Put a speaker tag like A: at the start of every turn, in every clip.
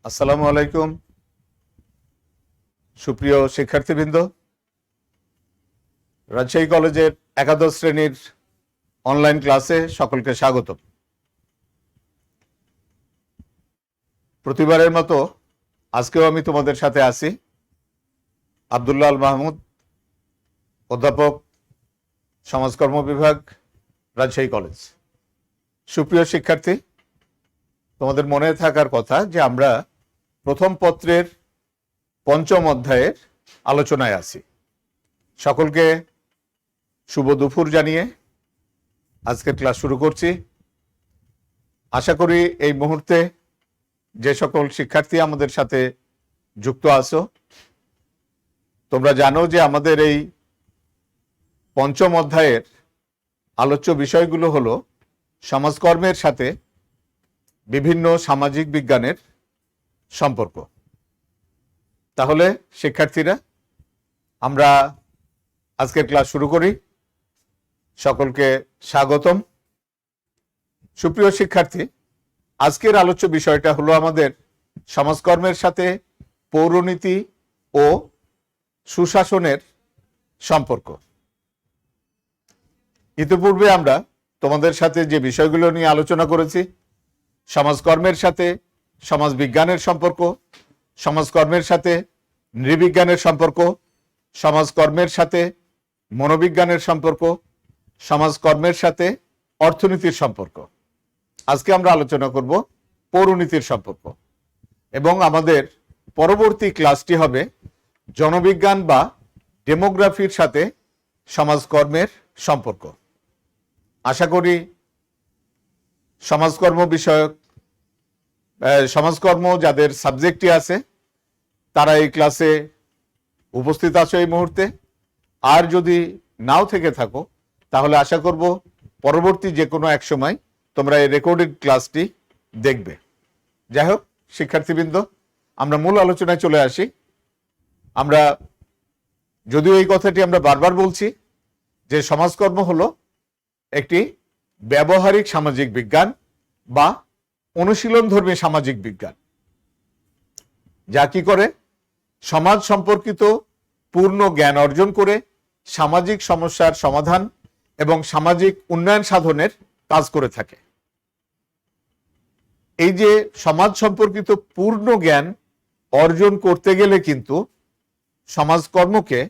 A: আসসালামু আলাইকুম সুপ্রিয় শিক্ষার্থীবৃন্দ, রাজশাহী কলেজের একাদশ শ্রেণীর অনলাইন ক্লাসে সকলকে স্বাগত। প্রতিবারের মতো আজকেও আমি তোমাদের সাথে আছি। আব্দুল্লাহ আল মাহমুদ, অধ্যাপক, সমাজকর্ম বিভাগ, রাজশাহী কলেজ। সুপ্রিয় শিক্ষার্থী, তোমাদের মনে থাকার কথা যে আমরা প্রথম পত্রের পঞ্চম অধ্যায়ের আলোচনায় আছি। সকলকে শুভ দুপুর জানিয়ে আজকের ক্লাস শুরু করছি। আশা করি এই মুহূর্তে যে সকল শিক্ষার্থী আমাদের সাথে যুক্ত আছো, তোমরা জানো যে আমাদের এই পঞ্চম অধ্যায়ের আলোচ্য বিষয়গুলো হলো সমাজকর্মের সাথে বিভিন্ন সামাজিক বিজ্ঞানের সম্পর্ক। তাহলে শিক্ষার্থীরা, আমরা আজকের ক্লাস শুরু করি। সকলকে স্বাগতম। সুপ্রিয় শিক্ষার্থী, আজকের আলোচ্য বিষয়টা হলো আমাদের সমাজকর্মের সাথে পৌরনীতি ও সুশাসনের সম্পর্ক। ইতিপূর্বে আমরা তোমাদের সাথে যে বিষয়গুলো নিয়ে আলোচনা করেছি, সমাজকর্মের সাথে সমাজবিজ্ঞানের সম্পর্ক, সমাজকর্মের সাথে নৃবিজ্ঞানের সম্পর্ক, সমাজকর্মের সাথে মনোবিজ্ঞানের সম্পর্ক, সমাজকর্মের সাথে অর্থনীতির সম্পর্ক। আজকে আমরা আলোচনা করব পৌরনীতির সম্পর্ক, এবং আমাদের পরবর্তী ক্লাসটি হবে জনবিজ্ঞান বা ডেমোগ্রাফির সাথে সমাজকর্মের সম্পর্ক। আশা করি সমাজকর্ম যাদের সাবজেক্টটি আছে তারা এই ক্লাসে উপস্থিত আছো এই মুহূর্তে। আর যদি নাও থেকে থাকো, তাহলে আশা করব পরবর্তী যে কোনো এক সময় তোমরা এই রেকর্ডেড ক্লাসটি দেখবে। যাই হোক শিক্ষার্থীবৃন্দ, আমরা মূল আলোচনায় চলে আসি। আমরা যদিও এই কথাটি আমরা বারবার বলছি যে সমাজকর্ম হলো একটি ব্যবহারিক সামাজিক বিজ্ঞান বা অনুশীলনধর্মী সামাজিক বিজ্ঞান, যা কি করে সমাজ সম্পর্কিত পূর্ণ জ্ঞান অর্জন করে সামাজিক সমস্যার সমাধান এবং সামাজিক উন্নয়ন সাধনের কাজ করে থাকে। এই যে সমাজ সম্পর্কিত পূর্ণ জ্ঞান অর্জন করতে গেলে কিন্তু সমাজকর্মকে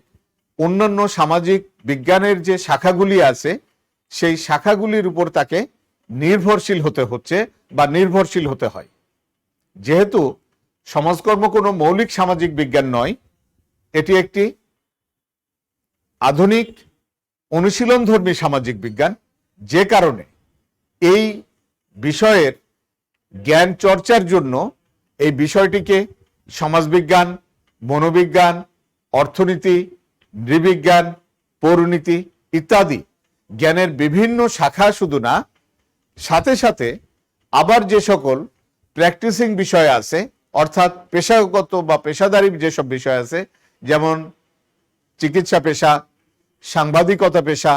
A: অন্যান্য সামাজিক বিজ্ঞানের যে শাখাগুলি আছে সেই শাখাগুলির উপর তাকে নির্ভরশীল হতে হচ্ছে বা নির্ভরশীল হতে হয়। যেহেতু সমাজকর্ম কোনো মৌলিক সামাজিক বিজ্ঞান নয়, এটি একটি আধুনিক অনুশীলনধর্মী সামাজিক বিজ্ঞান, যে কারণে এই বিষয়ের জ্ঞান চর্চার জন্য এই বিষয়টিকে সমাজবিজ্ঞান, মনোবিজ্ঞান, অর্থনীতি, নৃবিজ্ঞান, পৌরনীতি ইত্যাদি জ্ঞানের বিভিন্ন শাখা শুধু না, সাথে সাথে আবার যে সকল প্র্যাকটিসিং বিষয় আছে, অর্থাৎ পেশাগত বা পেশাদারী যেসব বিষয় আছে, যেমন চিকিৎসা পেশা, সাংবাদিকতা পেশা,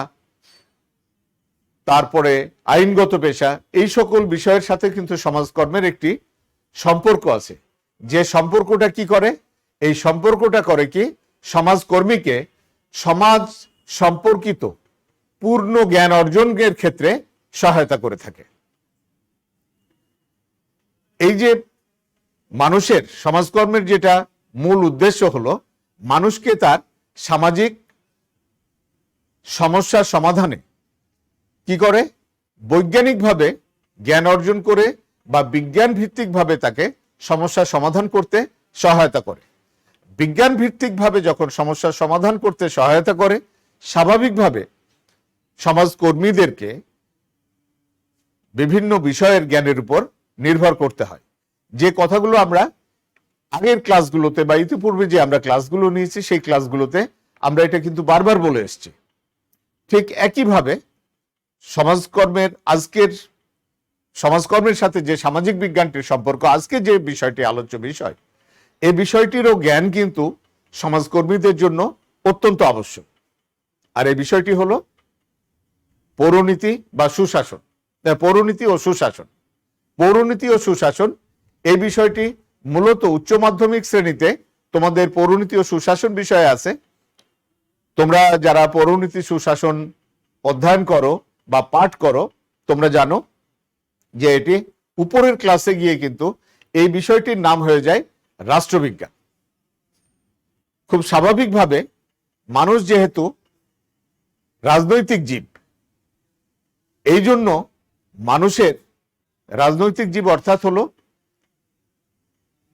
A: তারপরে আইনগত পেশা, এই সকল বিষয়ের সাথে কিন্তু সমাজকর্মের একটি সম্পর্ক আছে। যে সম্পর্কটা কি করে? এই সম্পর্কটা করে কি সমাজকর্মীকে সমাজ সম্পর্কিত পূর্ণ জ্ঞান অর্জনের ক্ষেত্রে সহায়তা করে থাকে। এই যে মানুষের সমাজকর্মের যেটা মূল উদ্দেশ্য হলো মানুষকে তার সামাজিক সমস্যার সমাধানে কি করে বৈজ্ঞানিকভাবে জ্ঞান অর্জন করে বা বিজ্ঞান ভিত্তিকভাবে তাকে সমস্যার সমাধান করতে সহায়তা করে। বিজ্ঞান ভিত্তিকভাবে যখন সমস্যার সমাধান করতে সহায়তা করে, স্বাভাবিকভাবে সমাজকর্মীদেরকে বিভিন্ন বিষয়ের জ্ঞানের উপর নির্ভর করতে হয়। যে কথাগুলো আমরা আগের ক্লাসগুলোতে বা ইতিপূর্বে যে আমরা ক্লাসগুলো নিয়েছি সেই ক্লাসগুলোতে আমরা এটা কিন্তু বারবার বলে এসেছি। ঠিক একইভাবে সমাজকর্মের সাথে যে সামাজিক বিজ্ঞানটির সম্পর্ক, আজকে যে বিষয়টি আলোচ্য বিষয়, এই বিষয়টিরও জ্ঞান কিন্তু সমাজকর্মীদের জন্য অত্যন্ত আবশ্যক। আর এই বিষয়টি হলো পৌরনীতি বা সুশাসন। পৌরনীতি ও সুশাসন এই বিষয়টি মূলত উচ্চ মাধ্যমিক শ্রেণীতে তোমাদের পৌরনীতি ও সুশাসন বিষয়ে আছে। তোমরা যারা পৌরনীতি সুশাসন অধ্যয়ন করো বা পাঠ করো, তোমরা জানো যে এটি উপরের ক্লাসে গিয়ে কিন্তু এই বিষয়টির নাম হয়ে যায় রাষ্ট্রবিজ্ঞান। খুব স্বাভাবিকভাবে মানুষ যেহেতু রাজনৈতিক জীব, এই জন্য মানুষের রাজনৈতিক জীব অর্থাৎ হলো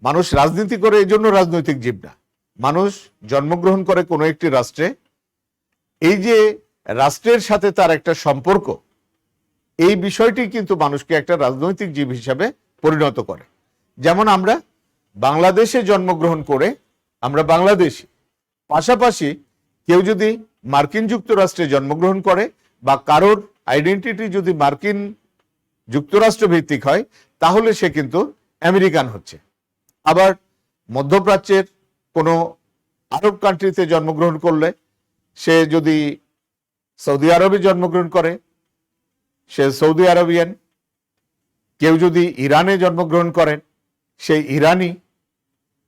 A: মানুষ রাজনীতি করে, এই জন্য রাজনৈতিক জীব না। মানুষ জন্মগ্রহণ করে কোনো একটি রাষ্ট্রে, এই যে রাষ্ট্রের সাথে তার একটা সম্পর্ক, এই বিষয়টি কিন্তু মানুষকে একটা রাজনৈতিক জীব হিসাবে পরিণত করে। যেমন আমরা বাংলাদেশে জন্মগ্রহণ করে আমরা বাংলাদেশী, পাশাপাশি কেউ যদি মার্কিন যুক্তরাষ্ট্রে জন্মগ্রহণ করে বা কারোর আইডেন্টিটি যদি মার্কিন যুক্তরাষ্ট্র ভিত্তিক হয়, তাহলে সে কিন্তু আমেরিকান হচ্ছে। আবার মধ্যপ্রাচ্যের কোনো আরব কান্ট্রিতে জন্মগ্রহণ করলে, সে যদি সৌদি আরবে জন্মগ্রহণ করে সে সৌদি আরবিয়ান, কেউ যদি ইরানে জন্মগ্রহণ করেন সে ইরানি,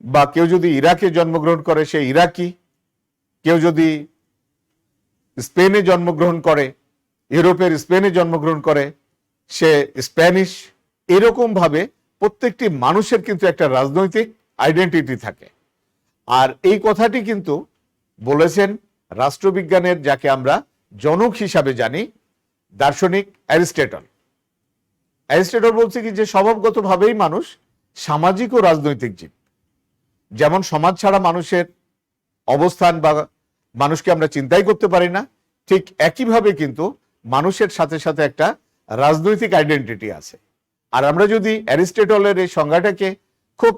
A: বা কেউ যদি ইরাকে জন্মগ্রহণ করে সে ইরাকি, কেউ যদি স্পেনে জন্মগ্রহণ করে, ইউরোপের স্পেনে জন্মগ্রহণ করে সে স্প্যানিশ। এরকম ভাবে প্রত্যেকটি মানুষের কিন্তু একটা রাজনৈতিক আইডেন্টিটি থাকে। আর এই কথাটি কিন্তু বলেছেন রাষ্ট্রবিজ্ঞানের, যাকে আমরা জনক হিসাবে জানি, দার্শনিক অ্যারিস্টটল। অ্যারিস্টটল বলছে কি যে স্বভাবগতভাবেই মানুষ সামাজিক ও রাজনৈতিক জীব। যেমন সমাজ ছাড়া মানুষের অবস্থান বা মানুষকে আমরা চিন্তাই করতে পারি না, ঠিক একইভাবে কিন্তু মানুষের সাথে সাথে একটা রাজনৈতিক আইডেন্টিটি আছে। আর আমরা যদি অ্যারিস্টটলের এই সংজ্ঞাটাকে খুব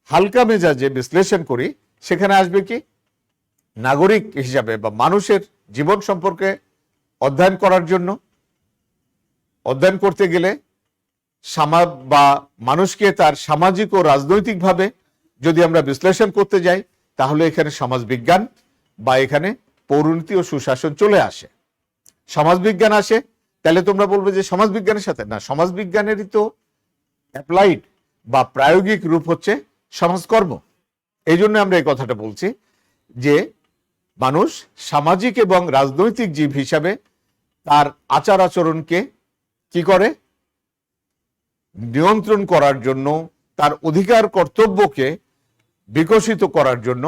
A: হালকা মেজাজে বিশ্লেষণ করি, সেখানে আসবে কি, নাগরিক হিসাবে বা মানুষের জীবন সম্পর্কে অধ্যয়ন করার জন্য, অধ্যয়ন করতে গেলে সমাজ বা মানুষকে তার সামাজিক ও রাজনৈতিকভাবে যদি আমরা বিশ্লেষণ করতে যাই, তাহলে এখানে সমাজবিজ্ঞান বা এখানে পৌরনীতি ও সুশাসন চলে আসে। সমাজবিজ্ঞান আসে, তাহলে তোমরা বলবে যে সমাজবিজ্ঞানের সাথে না, সমাজবিজ্ঞানেরই তো অ্যাপ্লাইড বা প্রায়োগিক রূপ হচ্ছে সমাজকর্ম। এই জন্য আমরা এই কথাটা বলছি যে মানুষ সামাজিক এবং রাজনৈতিক জীব হিসাবে তার আচার আচরণকে কি করে, নিয়ন্ত্রণ করার জন্য, তার অধিকার কর্তব্যকে বিকশিত করার জন্য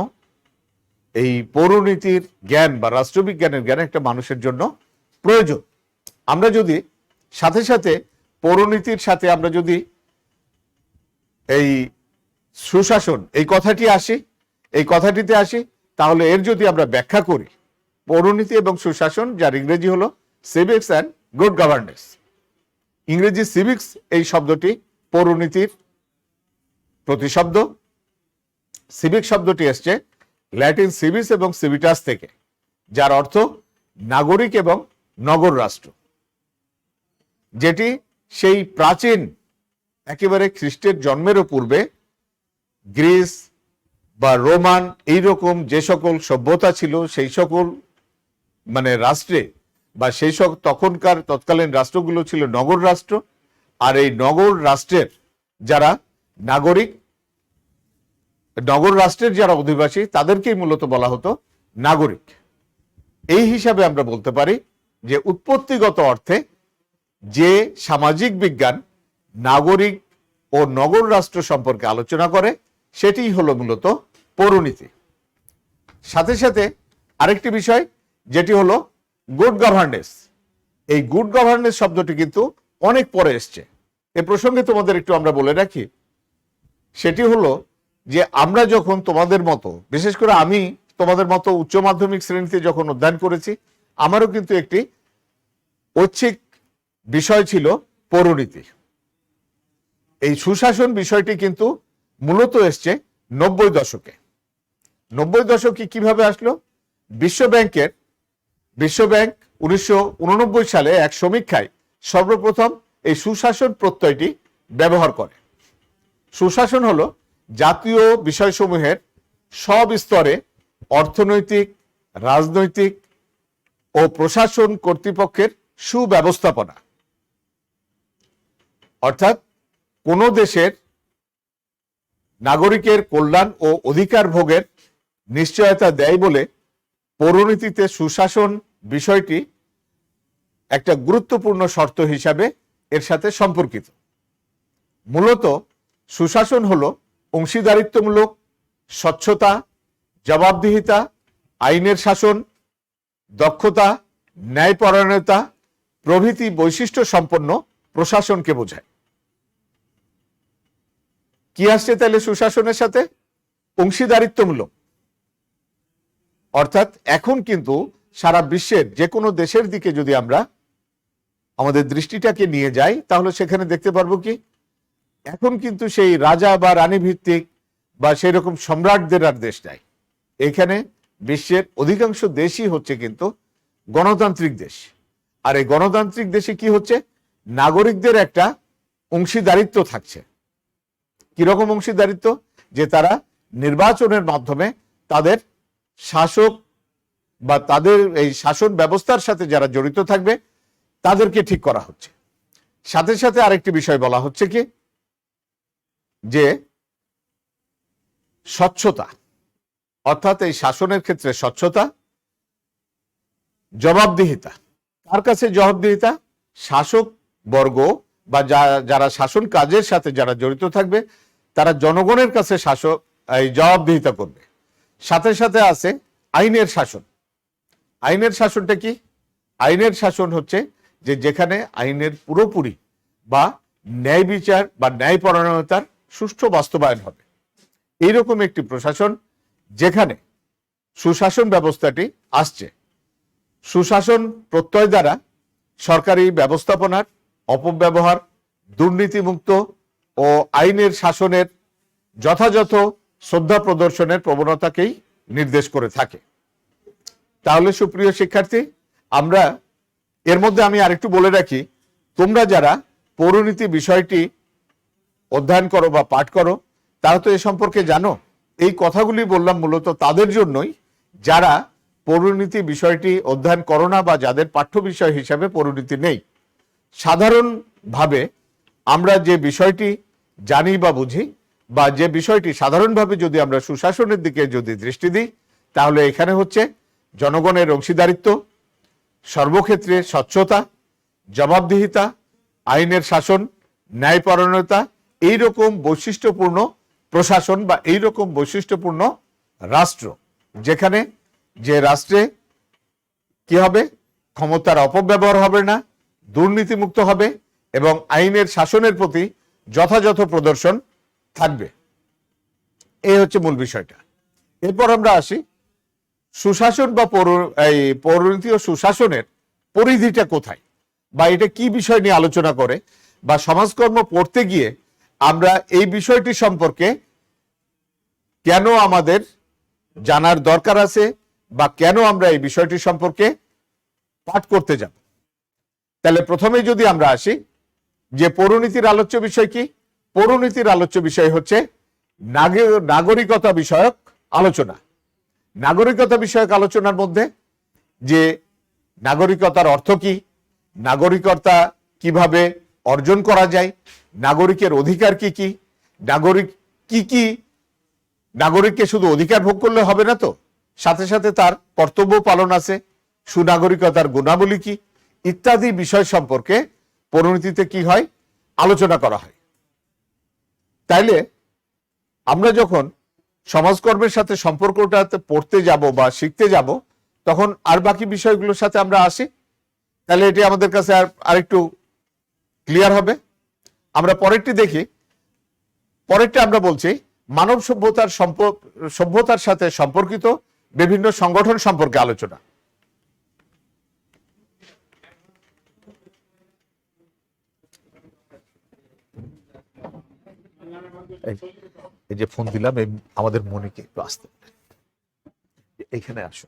A: এই পৌরনীতির জ্ঞান বা রাষ্ট্রবিজ্ঞানের জ্ঞান একটা মানুষের জন্য প্রয়োজন। আমরা যদি সাথে সাথে পৌরনীতির সাথে আমরা যদি এই সুশাসন এই কথাটিতে আসি, তাহলে এর যদি আমরা ব্যাখ্যা করি, পৌরনীতি এবং সুশাসন, যার ইংরেজি হলো সিভিক্স অ্যান্ড গুড গভর্নেন্স। ইংরেজি সিভিক্স এই শব্দটি পৌরনীতির প্রতিশব্দ। সিভিক শব্দটি এসছে ল্যাটিন সিভিস এবং সিভিটাস থেকে, যার অর্থ নাগরিক এবং নগর রাষ্ট্র, যেটি সেই প্রাচীন একেবারে খ্রিস্টের জন্মেরও পূর্বে গ্রিস বা রোমান এইরকম যে সকল সভ্যতা ছিল, সেই সকল রাষ্ট্রে বা সেই সব তৎকালীন রাষ্ট্রগুলো ছিল নগর রাষ্ট্র। আর এই নগর রাষ্ট্রের যারা নাগরিক, নগর রাষ্ট্রের যারা অধিবাসী, তাদেরকেই মূলত বলা হতো নাগরিক। এই হিসাবে আমরা বলতে পারি যে উৎপত্তিগত অর্থে যে সামাজিক বিজ্ঞান নাগরিক ও নগর রাষ্ট্র সম্পর্কে আলোচনা করে, সেটিই হলো মূলত পৌরনীতি। সাথে সাথে আরেকটি বিষয় যেটি হলো গুড গভর্নেন্স। এই গুড গভর্নেন্স শব্দটি কিন্তু অনেক পরে এসছে। এ প্রসঙ্গে তোমাদের একটু আমরা বলে রাখি, সেটি হলো যে আমরা যখন তোমাদের মতো, বিশেষ করে আমি তোমাদের মতো উচ্চ মাধ্যমিক শ্রেণীতে যখন অধ্যয়ন করেছি, আমারও কিন্তু একটি ঐচ্ছিক বিষয় ছিল পৌরনীতি। এই সুশাসন বিষয়টি কিন্তু মূলত এসছে 90 দশকে। 90 দশকে কিভাবে আসলো? বিশ্বব্যাংক 1989 সালে এক সমীক্ষায় সর্বপ্রথম এই সুশাসন প্রত্যয়টি ব্যবহার করে। সুশাসন হলো জাতীয় বিষয়সমূহের সব স্তরে অর্থনৈতিক, রাজনৈতিক ও প্রশাসন কর্তৃপক্ষের সুব্যবস্থাপনা। অর্থাৎ কোন দেশের নাগরিকের কল্যাণ ও অধিকার ভোগের নিশ্চয়তা দেয় বলে পৌরনীতিতে সুশাসন বিষয়টি একটা গুরুত্বপূর্ণ শর্ত হিসাবে এর সাথে সম্পর্কিত। মূলত সুশাসন হলো অংশীদারিত্বমূলক, স্বচ্ছতা, জবাবদিহিতা, আইনের শাসন, দক্ষতা, ন্যায়পরায়ণতা প্রভৃতি বৈশিষ্ট্য সম্পন্ন প্রশাসনকে বোঝায়। কি আসছে তাহলে সুশাসনের সাথে? অংশীদারিত্বমূলক। অর্থাৎ এখন কিন্তু সারা বিশ্বের যে কোনো দেশের দিকে যদি আমরা আমাদের দৃষ্টিটাকে নিয়ে যাই, তাহলে সেখানে দেখতে পারবো কি এখন কিন্তু সেই রাজা বা রানী ভিত্তিক বা সেই রকম সম্রাটদের আর দেশ নাই। এখানে বিশ্বের অধিকাংশ দেশই হচ্ছে কিন্তু গণতান্ত্রিক দেশ। আর এই গণতান্ত্রিক দেশে কি হচ্ছে? নাগরিকদের একটা অংশীদারিত্ব থাকছে। কিরকম অংশীদারিত্ব? যে তারা নির্বাচনের মাধ্যমে তাদের শাসক বা তাদের এই শাসন ব্যবস্থার সাথে যারা জড়িত থাকবে তাদেরকে ঠিক করা হচ্ছে। সাথে সাথে আরেকটি বিষয় বলা হচ্ছে কি, যে স্বচ্ছতা, অর্থাৎ এই শাসনের ক্ষেত্রে স্বচ্ছতা, জবাবদিহিতা। কার কাছে জবাবদিহিতা? শাসক বর্গ বা যারা শাসন কাজের সাথে যারা জড়িত থাকবে তারা জনগণের কাছে শাসক এই জবাবদিহিতা করবে। সাথে সাথে আছে আইনের শাসন। আইনের শাসনটা কি? আইনের শাসন হচ্ছে যে যেখানে আইনের পুরোপুরি বা ন্যায় বিচার বা ন্যায়পরায়ণতার সুষ্ঠু বাস্তবায়ন হবে, এইরকম একটি প্রশাসন যেখানে সুশাসন ব্যবস্থাটি আসছে। সুশাসন প্রত্যয় দ্বারা সরকারি ব্যবস্থাপনার অপব্যবহার, দুর্নীতিমুক্ত ও আইনের শাসনের যথাযথ শ্রদ্ধা প্রদর্শনের প্রবণতাকেই নির্দেশ করে থাকে। তাহলে সুপ্রিয় শিক্ষার্থী, আমরা এর মধ্যে আমি আরেকটু বলে রাখি, তোমরা যারা পৌরনীতি বিষয়টি অধ্যয়ন করো বা পাঠ করো তারা তো এ সম্পর্কে জানো। এই কথাগুলি বললাম মূলত তাদের জন্যই যারা পৌরনীতি বিষয়টি অধ্যয়ন করো না বা যাদের পাঠ্য বিষয় হিসাবে পৌরনীতি নেই। সাধারণভাবে আমরা যে বিষয়টি জানি বা বুঝি বা যে বিষয়টি সাধারণভাবে যদি আমরা সুশাসনের দিকে যদি দৃষ্টি দিই, তাহলে এখানে হচ্ছে জনগণের অংশীদারিত্ব, সর্বক্ষেত্রে স্বচ্ছতা, জবাবদিহিতা, আইনের শাসন, ন্যায়পরায়ণতা, এইরকম বৈশিষ্ট্যপূর্ণ প্রশাসন বা এইরকম বৈশিষ্ট্যপূর্ণ রাষ্ট্র, যেখানে যে রাষ্ট্রে কি হবে? ক্ষমতার অপব্যবহার হবে না, দুর্নীতিমুক্ত হবে এবং আইনের শাসনের প্রতি যথাযথ প্রদর্শন থাকবে। এই হচ্ছে মূল বিষয়টা। এরপর আমরা আসি সুশাসন বা পৌরনীতি ও সুশাসনের পরিধিটা কোথায় বা এটা কি বিষয় নিয়ে আলোচনা করে, বা সমাজকর্ম পড়তে গিয়ে আমরা এই বিষয়টি সম্পর্কে কেন আমাদের জানার দরকার আছে বা কেন আমরা এই বিষয়টি সম্পর্কে পাঠ করতে যাব। তাহলে প্রথমে যদি আমরা আসি যে পৌরনীতির আলোচ্য বিষয় কি? পৌরনীতির আলোচ্য বিষয় হচ্ছে নাগরিকতা বিষয়ক আলোচনা। নাগরিকতা বিষয়ক আলোচনার মধ্যে যে নাগরিকতার অর্থ কি, নাগরিকতা কিভাবে অর্জন করা যায়, নাগরিকের অধিকার কি কি, নাগরিককে শুধু অধিকার ভোগ করলে হবে না তো, সাথে সাথে তার কর্তব্য পালন আছে, সুনাগরিকতার গুণাবলী কি ইত্যাদি বিষয় সম্পর্কে পৌরনীতিতে কি হয়? আলোচনা করা হয়। তাইলে আমরা যখন সমাজকর্মের সাথে সম্পর্কটাতে পড়তে যাব বা শিখতে যাব, তখন আর বাকি বিষয়গুলোর সাথে আমরা আসি, তাহলে এটি আমাদের কাছে আরেকটু ক্লিয়ার হবে। আমরা পরেরটি দেখি। পরেরটা আমরা বলছি মানব সভ্যতার সাথে সম্পর্কিত বিভিন্ন সংগঠন সম্পর্কে আলোচনা। এই যে ফোন দিলাম, আমাদের মনিকে একটু আসতে, এখানে আসো।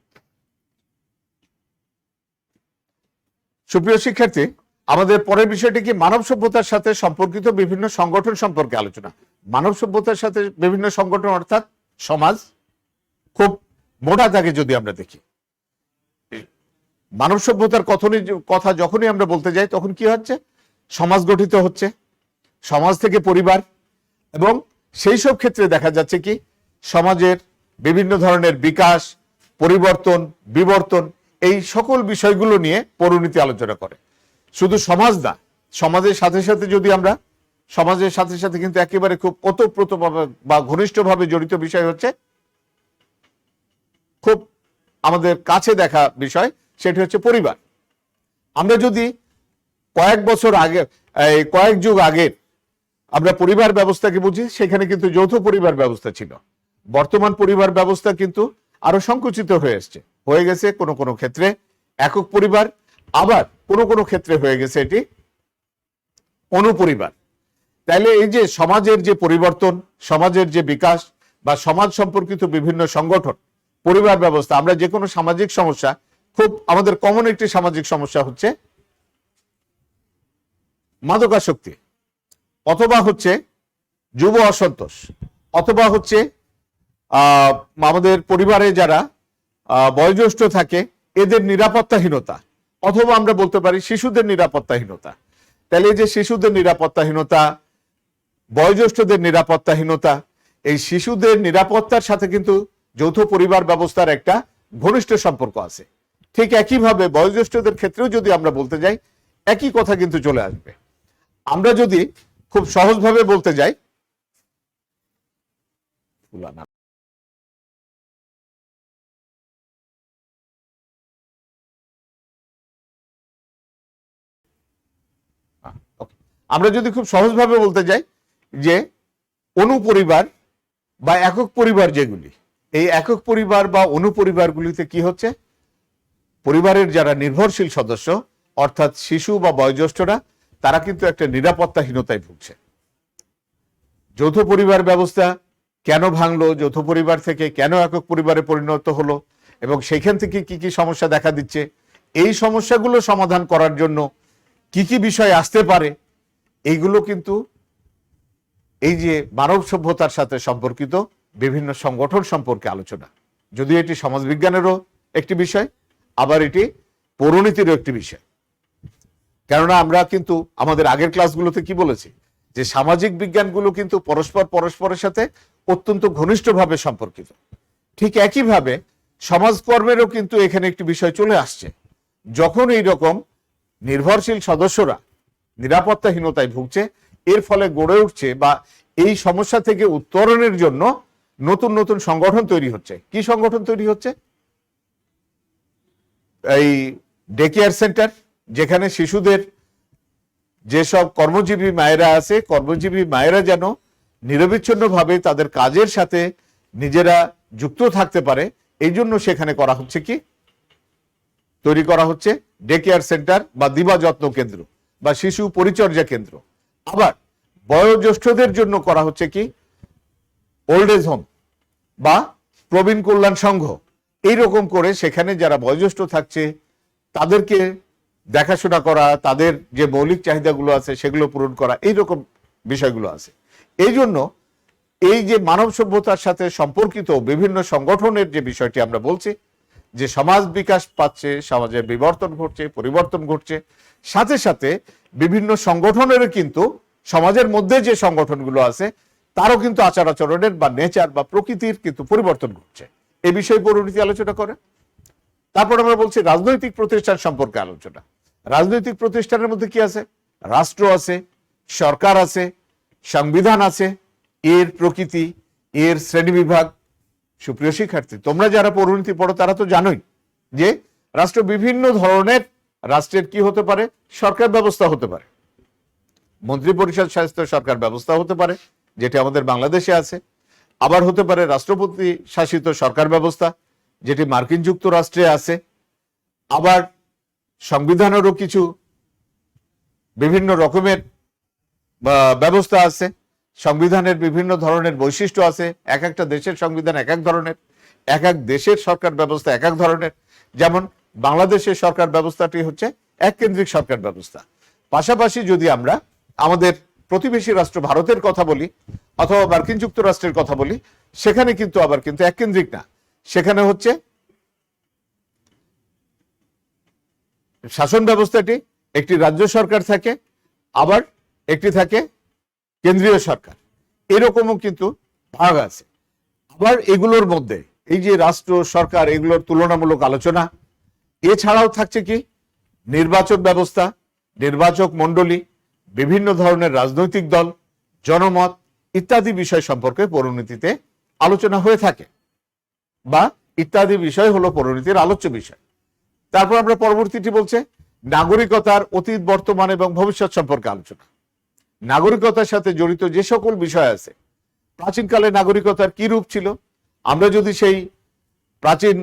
A: সুপ্রিয় শিক্ষার্থী, আমাদের পরের বিষয়টি কি? মানব সভ্যতার সাথে সম্পর্কিত বিভিন্ন সংগঠন সম্পর্কে আলোচনা। মানব সভ্যতার সাথে বিভিন্ন সংগঠন অর্থাৎ সমাজ। খুব মোটা দাগে যদি আমরা দেখি, মানব সভ্যতার কথা যখনই আমরা বলতে যাই তখন কি হচ্ছে? সমাজ গঠিত হচ্ছে, সমাজ থেকে পরিবার এবং সেই সব ক্ষেত্রে দেখা যাচ্ছে কি সমাজের বিভিন্ন ধরনের বিকাশ, পরিবর্তন, বিবর্তন, এই সকল বিষয়গুলো নিয়ে পরিণতি আলোচনা করে। শুধু সমাজ না, সমাজের সাথে সাথে যদি আমরা সমাজের সাথে সাথে কিন্তু একেবারে খুব ওতপ্রোতভাবে বা ঘনিষ্ঠভাবে জড়িত বিষয় হচ্ছে, খুব আমাদের কাছে দেখা বিষয়, সেটি হচ্ছে পরিবার। আমরা যদি কয়েক বছর আগে, কয়েক যুগ আগের আমরা পরিবার ব্যবস্থাকে বুঝি, সেখানে কিন্তু যৌথ পরিবার ব্যবস্থা ছিল। বর্তমান পরিবার ব্যবস্থা কিন্তু আরো সংকুচিত হয়ে গেছে কোনো কোনো ক্ষেত্রে একক পরিবার, আবার কোনো কোনো ক্ষেত্রে হয়ে গেছে এটি অনুপরিবার। তাইলে এই যে সমাজের যে পরিবর্তন, সমাজের যে বিকাশ বা সমাজ সম্পর্কিত বিভিন্ন সংগঠন, পরিবার ব্যবস্থা, আমরা যে কোনো সামাজিক সমস্যা, খুব আমাদের কমন একটি সামাজিক সমস্যা হচ্ছে মাদকাসক্তি, অথবা হচ্ছে যুব অসন্তোষ, অথবা হচ্ছে আমাদের পরিবারে যারা বয়োজ্যেষ্ঠ থাকে এদের নিরাপত্তাহীনতা, অথবা আমরা বলতে পারি শিশুদের নিরাপত্তাহীনতা। তাহলে এই যে শিশুদের নিরাপত্তাহীনতা, বয়োজ্যেষ্ঠদের নিরাপত্তাহীনতা, এই শিশুদের নিরাপত্তার সাথে কিন্তু যৌথ পরিবার ব্যবস্থার একটা ঘনিষ্ঠ সম্পর্ক আছে। ঠিক একইভাবে বয়োজ্যেষ্ঠদের ক্ষেত্রেও যদি আমরা বলতে যাই, একই কথা কিন্তু চলে আসবে। আমরা যদি খুব সহজভাবে বলতে যাই, আমরা যদি খুব সহজভাবে বলতে যাই যে অনুপরিবার বা একক পরিবার, যেগুলি এই একক পরিবার বা অনুপরিবারগুলিতে কি হচ্ছে, পরিবারের যারা নির্ভরশীল সদস্য অর্থাৎ শিশু বা বয়োজ্যেষ্ঠরা, তারা কিন্তু একটা নিরাপত্তাহীনতায় ভুগছে। যৌথ পরিবার ব্যবস্থা কেন ভাঙলো, যৌথ পরিবার থেকে কেন একক পরিবারে পরিণত হলো, এবং সেখান থেকে কি কি সমস্যা দেখা দিচ্ছে, এই সমস্যাগুলো সমাধান করার জন্য কি কি বিষয় আসতে পারে, এইগুলো কিন্তু এই যে মানব সভ্যতার সাথে সম্পর্কিত বিভিন্ন সংগঠন সম্পর্কে আলোচনা। যদিও এটি সমাজবিজ্ঞানেরও একটি বিষয়, আবার এটি পৌরনীতিরও একটি বিষয়। কেননা আমরা কিন্তু আমাদের আগের ক্লাসগুলোতে কি বলেছি যে সামাজিক বিজ্ঞানগুলো কিন্তু পরস্পরের সাথে অত্যন্ত ঘনিষ্ঠভাবে সম্পর্কিত। ঠিক একইভাবে সমাজকর্মেরও কিন্তু এখানে একটি বিষয় চলে আসছে। যখন এই রকম নির্ভরশীল সদস্যরা নিরাপত্তাহীনতায় ভুগছে, এর ফলে গড়ে উঠছে বা এই সমস্যা থেকে উত্তরণের জন্য নতুন নতুন সংগঠন তৈরি হচ্ছে। কি সংগঠন তৈরি হচ্ছে? এই ডে কেয়ার সেন্টার, যেখানে শিশুদের যেসব কর্মজীবী মায়েরা আছে, কর্মজীবী মায়েরা যেন নিরবিচ্ছিন্নভাবে তাদের কাজের সাথে নিজেরা যুক্ত থাকতে পারে, এই জন্য সেখানে করা হচ্ছে কি, তৈরি করা হচ্ছে ডে কেয়ার সেন্টার বা দিবা যত্ন কেন্দ্র বা শিশু পরিচর্যা কেন্দ্র। আবার বয়োজ্যেষ্ঠদের জন্য করা হচ্ছে কি, ওল্ড এজ হোম বা প্রবীণ কল্যাণ সংঘ। এইরকম করে সেখানে যারা বয়োজ্যেষ্ঠ থাকছে তাদেরকে দেখাশোনা করা, তাদের যে মৌলিক চাহিদাগুলো আছে সেগুলো পূরণ করা, এইরকম বিষয়গুলো আছে। এই জন্য এই যে মানব সভ্যতার সাথে সম্পর্কিত বিভিন্ন সংগঠনের যে বিষয়টি আমরা বলছি, যে সমাজ বিকাশ পাচ্ছে, সমাজের বিবর্তন ঘটছে, পরিবর্তন ঘটছে, সাথে সাথে বিভিন্ন সংগঠনেরও কিন্তু সমাজের মধ্যে যে সংগঠনগুলো আছে তারও কিন্তু আচার আচরণের বা নেচার বা প্রকৃতির কিন্তু পরিবর্তন ঘটছে। এই বিষয়ে পরিণতি আলোচনা করে। তারপর আমরা বলছি রাজনৈতিক প্রতিষ্ঠান সম্পর্কে আলোচনা। রাজনৈতিক প্রতিষ্ঠানের মধ্যে কি আছে? রাষ্ট্র আছে, সরকার আছে, সংবিধান আছে, এর প্রকৃতি, এর শ্রেণীবিভাগ। সুপ্রিয় শিক্ষার্থী, তোমরা যারা পরিণতি পড়ো তারা তো জানোই যে রাষ্ট্র বিভিন্ন ধরনের, রাষ্ট্রের কি হতে পারে, সরকার ব্যবস্থা হতে পারে, মন্ত্রী পরিষদ শাসিত সরকার ব্যবস্থা হতে পারে, যেটি আমাদের বাংলাদেশে আছে। আবার হতে পারে রাষ্ট্রপতি শাসিত সরকার ব্যবস্থা, যেটি মার্কিন যুক্তরাষ্ট্রে আছে। আবার সংবিধানেরও কিছু বিভিন্ন রকমের ব্যবস্থা আছে, সংবিধানের বিভিন্ন ধরনের বৈশিষ্ট্য আছে। এক একটা দেশের সংবিধান এক এক ধরনের, এক এক দেশের সরকার ব্যবস্থা এক এক ধরনের। যেমন বাংলাদেশের সরকার ব্যবস্থাটি হচ্ছে এককেন্দ্রিক সরকার ব্যবস্থা। পাশাপাশি যদি আমরা আমাদের প্রতিবেশী রাষ্ট্র ভারতের কথা বলি অথবা মার্কিন যুক্তরাষ্ট্রের কথা বলি, সেখানে কিন্তু আবার কিন্তু এককেন্দ্রিক না, সেখানে হচ্ছে শাসন ব্যবস্থাটি একটি রাজ্য সরকার থাকে, আবার একটি থাকে কেন্দ্রীয় সরকার। এরকমও কিন্তু ভাগ আছে। আবার এগুলোর মধ্যে এই যে রাষ্ট্র সরকার এগুলোর তুলনামূলক আলোচনা, এছাড়াও থাকছে কি নির্বাচন ব্যবস্থা, নির্বাচক মণ্ডলী, বিভিন্ন ধরনের রাজনৈতিক দল, জনমত ইত্যাদি বিষয় সম্পর্কে পরিণতিতে আলোচনা হয়ে থাকে, বা ইত্যাদি বিষয় হলো পরিণতির আলোচ্য বিষয়। তারপর আমরা পরবর্তীটি বলছে নাগরিকতার অতীত, বর্তমান এবং ভবিষ্যৎ সম্পর্কে আলোচনা। নাগরিকতার সাথে জড়িত যে সকল বিষয় আছে, প্রাচীনকালে নাগরিকতার কি রূপ ছিল, আমরা যদি সেই প্রাচীন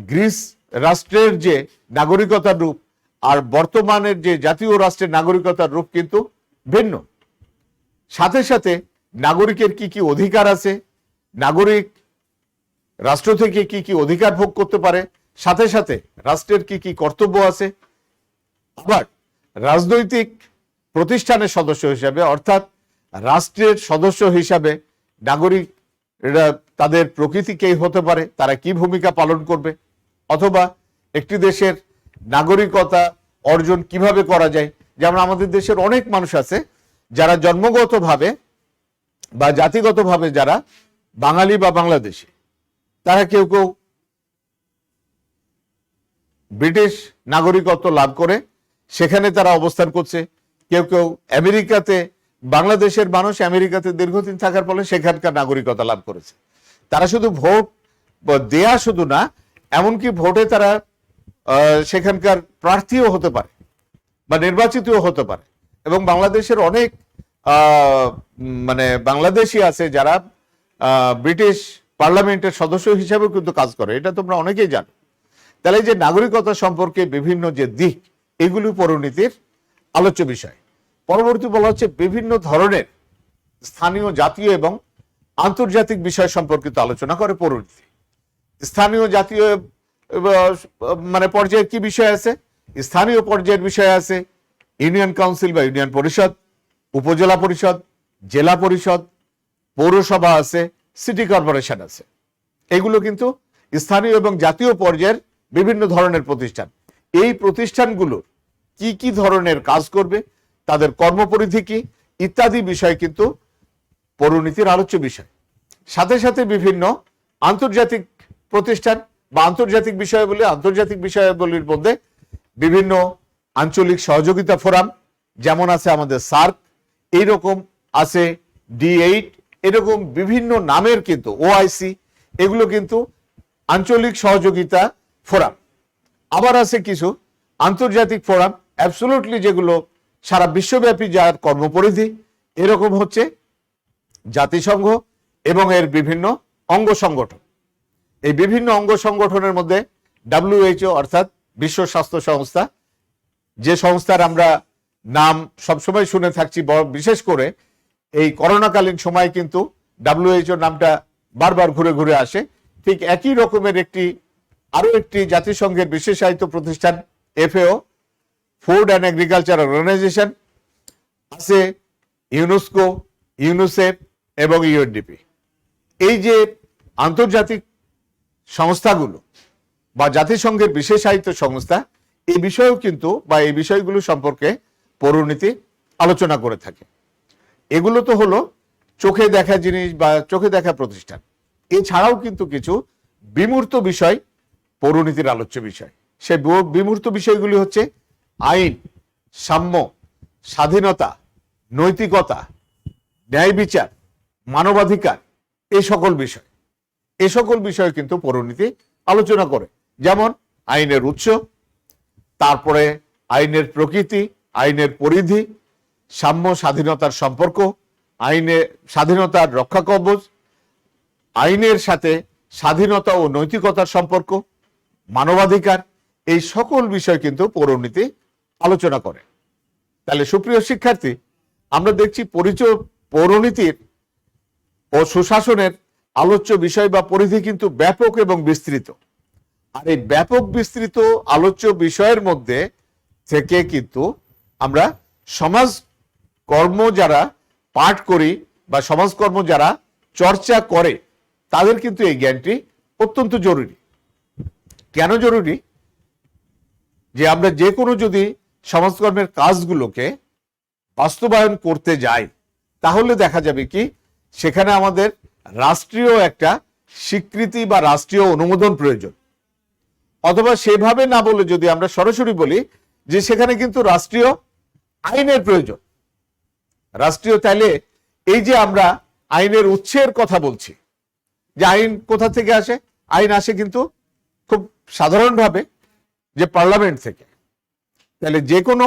A: গ্রিস রাষ্ট্রের যে নাগরিকতার রূপ আর বর্তমানের যে জাতীয় রাষ্ট্রের নাগরিকতার রূপ কিন্তু ভিন্ন। সাথে সাথে নাগরিকের কি কি অধিকার আছে, নাগরিক রাষ্ট্র থেকে কি কি অধিকার ভোগ করতে পারে, সাথে সাথে রাষ্ট্রের কি কি কর্তব্য আছে। আবার রাজনৈতিক প্রতিষ্ঠানের সদস্য হিসাবে, অর্থাৎ রাষ্ট্রের সদস্য হিসাবে নাগরিকরা তাদের প্রকৃতি কে হতে পারে, তারা কি ভূমিকা পালন করবে, অথবা একটি দেশের নাগরিকতা অর্জন কিভাবে করা যায়। যেমন আমাদের দেশের অনেক মানুষ আছে যারা জন্মগতভাবে বা জাতিগতভাবে যারা বাঙালি বা বাংলাদেশী, তারা কেউ কেউ ব্রিটিশ নাগরিকত্ব লাভ করে সেখানে তারা অবস্থান করছে, কেউ কেউ আমেরিকাতে, বাংলাদেশের মানুষ আমেরিকাতে দীর্ঘদিন থাকার ফলে সেখানকার নাগরিকতা লাভ করেছে। তারা শুধু ভোট দেয়া শুধু না, এমনকি ভোটে তারা সেখানকার প্রার্থীও হতে পারে বা নির্বাচিতও হতে পারে। এবং বাংলাদেশের অনেক মানে বাংলাদেশি আছে যারা ব্রিটিশ পার্লামেন্টের সদস্য হিসাবেও কিন্তু কাজ করে, এটা তোমরা অনেকেই জানো। তাহলে যে নাগরিকতা সম্পর্কে বিভিন্ন যে দিক, এগুলি পরিণতির আলোচ্য বিষয়। পরবর্তী বলা হচ্ছে বিভিন্ন ধরনের স্থানীয়, জাতীয় এবং আন্তর্জাতিক বিষয় সম্পর্কিত আলোচনা করে পরিণতি। স্থানীয়, জাতীয় মানে পর্যায়ে কি বিষয় আছে, স্থানীয় পর্যায়ের বিষয় আছে ইউনিয়ন কাউন্সিল বা ইউনিয়ন পরিষদ, উপজেলা পরিষদ, জেলা পরিষদ, পৌরসভা আছে, সিটি কর্পোরেশন আছে। এগুলো কিন্তু স্থানীয় এবং জাতীয় পর্যায়ের বিভিন্ন ধরনের প্রতিষ্ঠান। এই প্রতিষ্ঠানগুলো কি কি ধরনের কাজ করবে, তাদের কর্মপরিধি কি ইত্যাদি বিষয় কিন্তু পরিণতির আলোচ্য বিষয়। সাথে সাথে বিভিন্ন আন্তর্জাতিক প্রতিষ্ঠান বা আন্তর্জাতিক বিষয়াবলী, আন্তর্জাতিক বিষয়াবলীর মধ্যে বিভিন্ন আঞ্চলিক সহযোগিতা ফোরাম, যেমন আছে আমাদের সার্ক, এইরকম আছে D8, এরকম বিভিন্ন নামের কিন্তু OIC, এগুলো কিন্তু আঞ্চলিক সহযোগিতা ফোরাম। আবার আছে কিছু আন্তর্জাতিক ফোরাম অ্যাবসলিউটলি যেগুলো সারা বিশ্বব্যাপী যার কর্মপরিধি, এরকম হচ্ছে জাতিসংঘ এবং এর বিভিন্ন অঙ্গ সংগঠন। এই বিভিন্ন অঙ্গ সংগঠনের মধ্যে WHO অর্থাৎ বিশ্ব স্বাস্থ্য সংস্থা, যে সংস্থার আমরা নাম সবসময় শুনে থাকছি, বিশেষ করে এই করোনাকালীন সময় কিন্তু WHO নামটা বারবার ঘুরে ঘুরে আসে। ঠিক একই রকমের আরো একটি জাতিসংঘের বিশেষায়িত প্রতিষ্ঠান FAO, food and agriculture organisation আছে, ইউনেস্কো, ইউনিসেফ এবং UNDP। এই যে আন্তর্জাতিক সংস্থাগুলো বা জাতিসংঘের বিশেষায়িত সংস্থা, এই বিষয়েও কিন্তু বা এই বিষয়গুলো সম্পর্কে পরিণতি আলোচনা করে থাকে। এগুলো তো হলো চোখে দেখা জিনিস বা চোখে দেখা প্রতিষ্ঠান। এছাড়াও কিন্তু কিছু বিমূর্ত বিষয় পরিণতির আলোচ্য বিষয়। সেই বিমূর্ত বিষয়গুলি হচ্ছে আইন, সাম্য, স্বাধীনতা, নৈতিকতা, ন্যায় বিচার, মানবাধিকার, এই সকল বিষয়। এ সকল বিষয় কিন্তু পরিণতি আলোচনা করে। যেমন আইনের উৎস, তারপরে আইনের প্রকৃতি, আইনের পরিধি, সাম্য স্বাধীনতার সম্পর্ক, আইনে স্বাধীনতার রক্ষা কবচ, আইনের সাথে স্বাধীনতা ও নৈতিকতার সম্পর্ক, মানবাধিকার, এই সকল বিষয় কিন্তু পৌরনীতি আলোচনা করে। তাহলে সুপ্রিয় শিক্ষার্থী, আমরা দেখছি পৌরনীতির ও সুশাসনের আলোচ্য বিষয় বা পরিধি কিন্তু ব্যাপক এবং বিস্তৃত। আর এই ব্যাপক বিস্তৃত আলোচ্য বিষয়ের মধ্যে থেকে কিন্তু আমরা সমাজ কর্ম যারা পাঠ করি বা সমাজকর্ম যারা চর্চা করে, তাদের কিন্তু এই জ্ঞানটি অত্যন্ত জরুরি। কেন জরুরি? যে আমরা যে কোনো যদি সমাজকর্মের কাজগুলোকে বাস্তবায়ন করতে যাই, তাহলে দেখা যাবে কি সেখানে আমাদের রাষ্ট্রীয় একটা স্বীকৃতি বা রাষ্ট্রীয় অনুমোদন প্রয়োজন। অথবা সেভাবে না বলে যদি আমরা সরাসরি বলি যে সেখানে কিন্তু রাষ্ট্রীয় আইনের প্রয়োজন। রাষ্ট্রীয়, তাইলে এই যে আমরা আইনের উৎসের কথা বলছি, যে আইন কোথা থেকে আসে? আইন আসে কিন্তু খুব সাধারণভাবে যে পার্লামেন্ট থেকে। তাহলে যে কোনো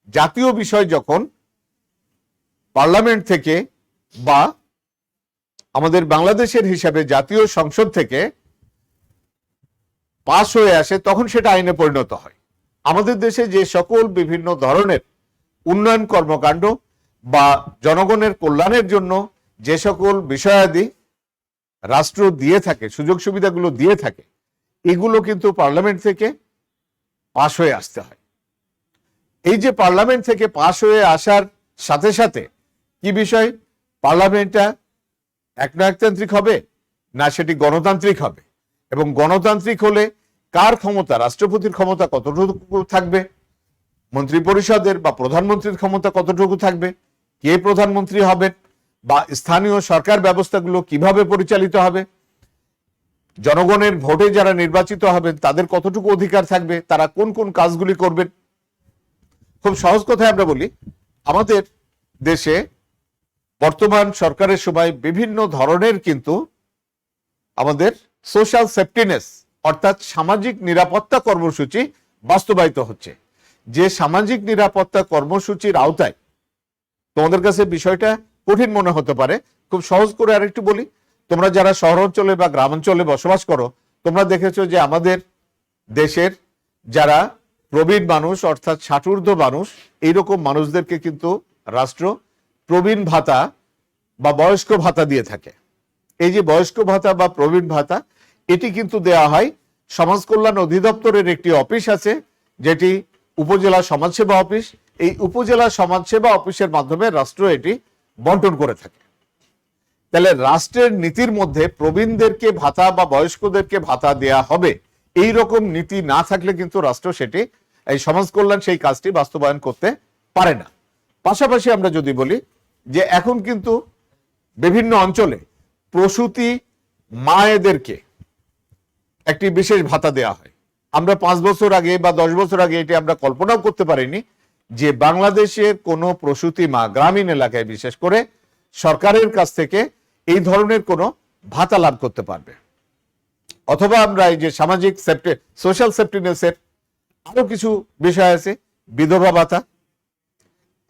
A: জাতীয় বিষয় যখন পার্লামেন্ট থেকে বা আমাদের বাংলাদেশের হিসাবে জাতীয় সংসদ থেকে পাস হয়ে আসে, তখন সেটা আইনে পরিণত হয়। আমাদের দেশে যে সকল বিভিন্ন ধরনের উন্নয়ন কর্মকাণ্ড বা জনগণের কল্যাণের জন্য যে সকল বিষয়াদি রাষ্ট্র দিয়ে থাকে, সুযোগ সুবিধাগুলো দিয়ে থাকে, এগুলো কিন্তু পার্লামেন্ট থেকে পাশ হয়ে আসতে হয়। এই যে পার্লামেন্ট থেকে পাশ হয়ে আসার সাথে সাথে কি বিষয়, পার্লামেন্টটা একনায়কতান্ত্রিক হবে না সেটি গণতান্ত্রিক হবে, এবং গণতান্ত্রিক হলে কার ক্ষমতা, রাষ্ট্রপতির ক্ষমতা কতটুকু থাকবে, মন্ত্রী পরিষদের বা প্রধানমন্ত্রীর ক্ষমতা কতটুকু থাকবে, কে প্রধানমন্ত্রী হবেন, বা স্থানীয় সরকার ব্যবস্থাগুলো কিভাবে পরিচালিত হবে, জনগণের ভোটে যারা নির্বাচিত হবেন তাদের কতটুকু অধিকার থাকবে, তারা কোন কোন কাজগুলি করবেন। খুব সহজ কথায় আমরা বলি, আমাদের দেশে বর্তমান সরকারের সময় বিভিন্ন ধরনের কিন্তু আমাদের সোশ্যাল সেফটিনেস অর্থাৎ সামাজিক নিরাপত্তা কর্মসূচি বাস্তবায়িত হচ্ছে। যে সামাজিক নিরাপত্তা কর্মসূচির আওতায়, তোমাদের কাছে বিষয়টা কঠিন মনে হতে পারে, খুব সহজ করে আরেকটু বলি, তোমরা যারা শহরাঞ্চলে বা গ্রামাঞ্চলে বসবাস করো, তোমরা দেখেছো যে আমাদের দেশের যারা প্রবীণ মানুষ অর্থাৎ 60 ঊর্ধ্ব মানুষ, এইরকম মানুষদেরকে কিন্তু রাষ্ট্র প্রবীণ ভাতা বা বয়স্ক ভাতা দিয়ে থাকে। এই যে বয়স্ক ভাতা বা প্রবীণ ভাতা, এটি কিন্তু দেয়া হয় সমাজ কল্যাণ অধিদপ্তরের একটি অফিস আছে, যেটি উপজেলা সমাজসেবা অফিস। এই উপজেলা সমাজসেবা অফিসের মাধ্যমে রাষ্ট্র এটি বন্টন করে থাকে। তাহলে রাষ্ট্রের নীতির মধ্যে প্রবীণদেরকে ভাতা বা বয়স্কদেরকে ভাতা দেয়া হবে, এই রকম নীতি না থাকলে কিন্তু রাষ্ট্র সেটি, এই সমাজ কল্যাণ সেই কাজটি বাস্তবায়ন করতে পারে না। পাশাপাশি আমরা যদি বলি যে এখন কিন্তু বিভিন্ন অঞ্চলে প্রসূতি মায়েদেরকে একটি বিশেষ ভাতা দেওয়া হয়। আমরা 5 বছর আগে বা 10 বছর আগে এটি আমরা কল্পনাও করতে পারিনি যে বাংলাদেশের কোনো প্রসূতি মা গ্রামীণ এলাকায় বিশেষ করে সরকারের কাছ থেকে এই ধরনের কোনো ভাতা লাভ করতে পারবে। অথবা আমরা এই যে সামাজিক সোশ্যাল সেফটিনেসের আরো কিছু বিষয় আছে, বিধবা ভাতা,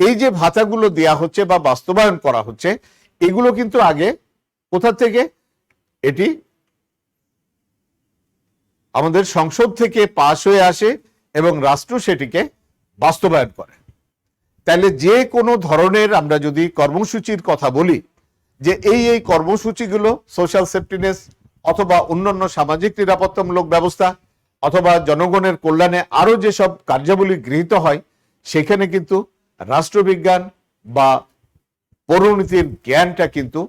A: এই যে ভাতাগুলো দেয়া হচ্ছে বা বাস্তবায়ন করা হচ্ছে, এগুলো কিন্তু আগে কোথা থেকে, এটি আমাদের সংসদ থেকে পাশ হয়ে আসে এবং রাষ্ট্র সেটিকে বাস্তবায়ন করে। তাহলে যে কোনো ধরনের আমরা যদি কর্মসূচির কথা বলি, যে এই কর্মসূচিগুলো সোশ্যাল সেফটিনেস অথবা অন্যান্য সামাজিক নিরাপত্তামূলক ব্যবস্থা অথবা জনগণের কল্যাণে আরো যেসব কার্যাবলী গৃহীত হয়, সেখানে কিন্তু রাষ্ট্রবিজ্ঞান বা পৌরনীতির জ্ঞানটা কিন্তু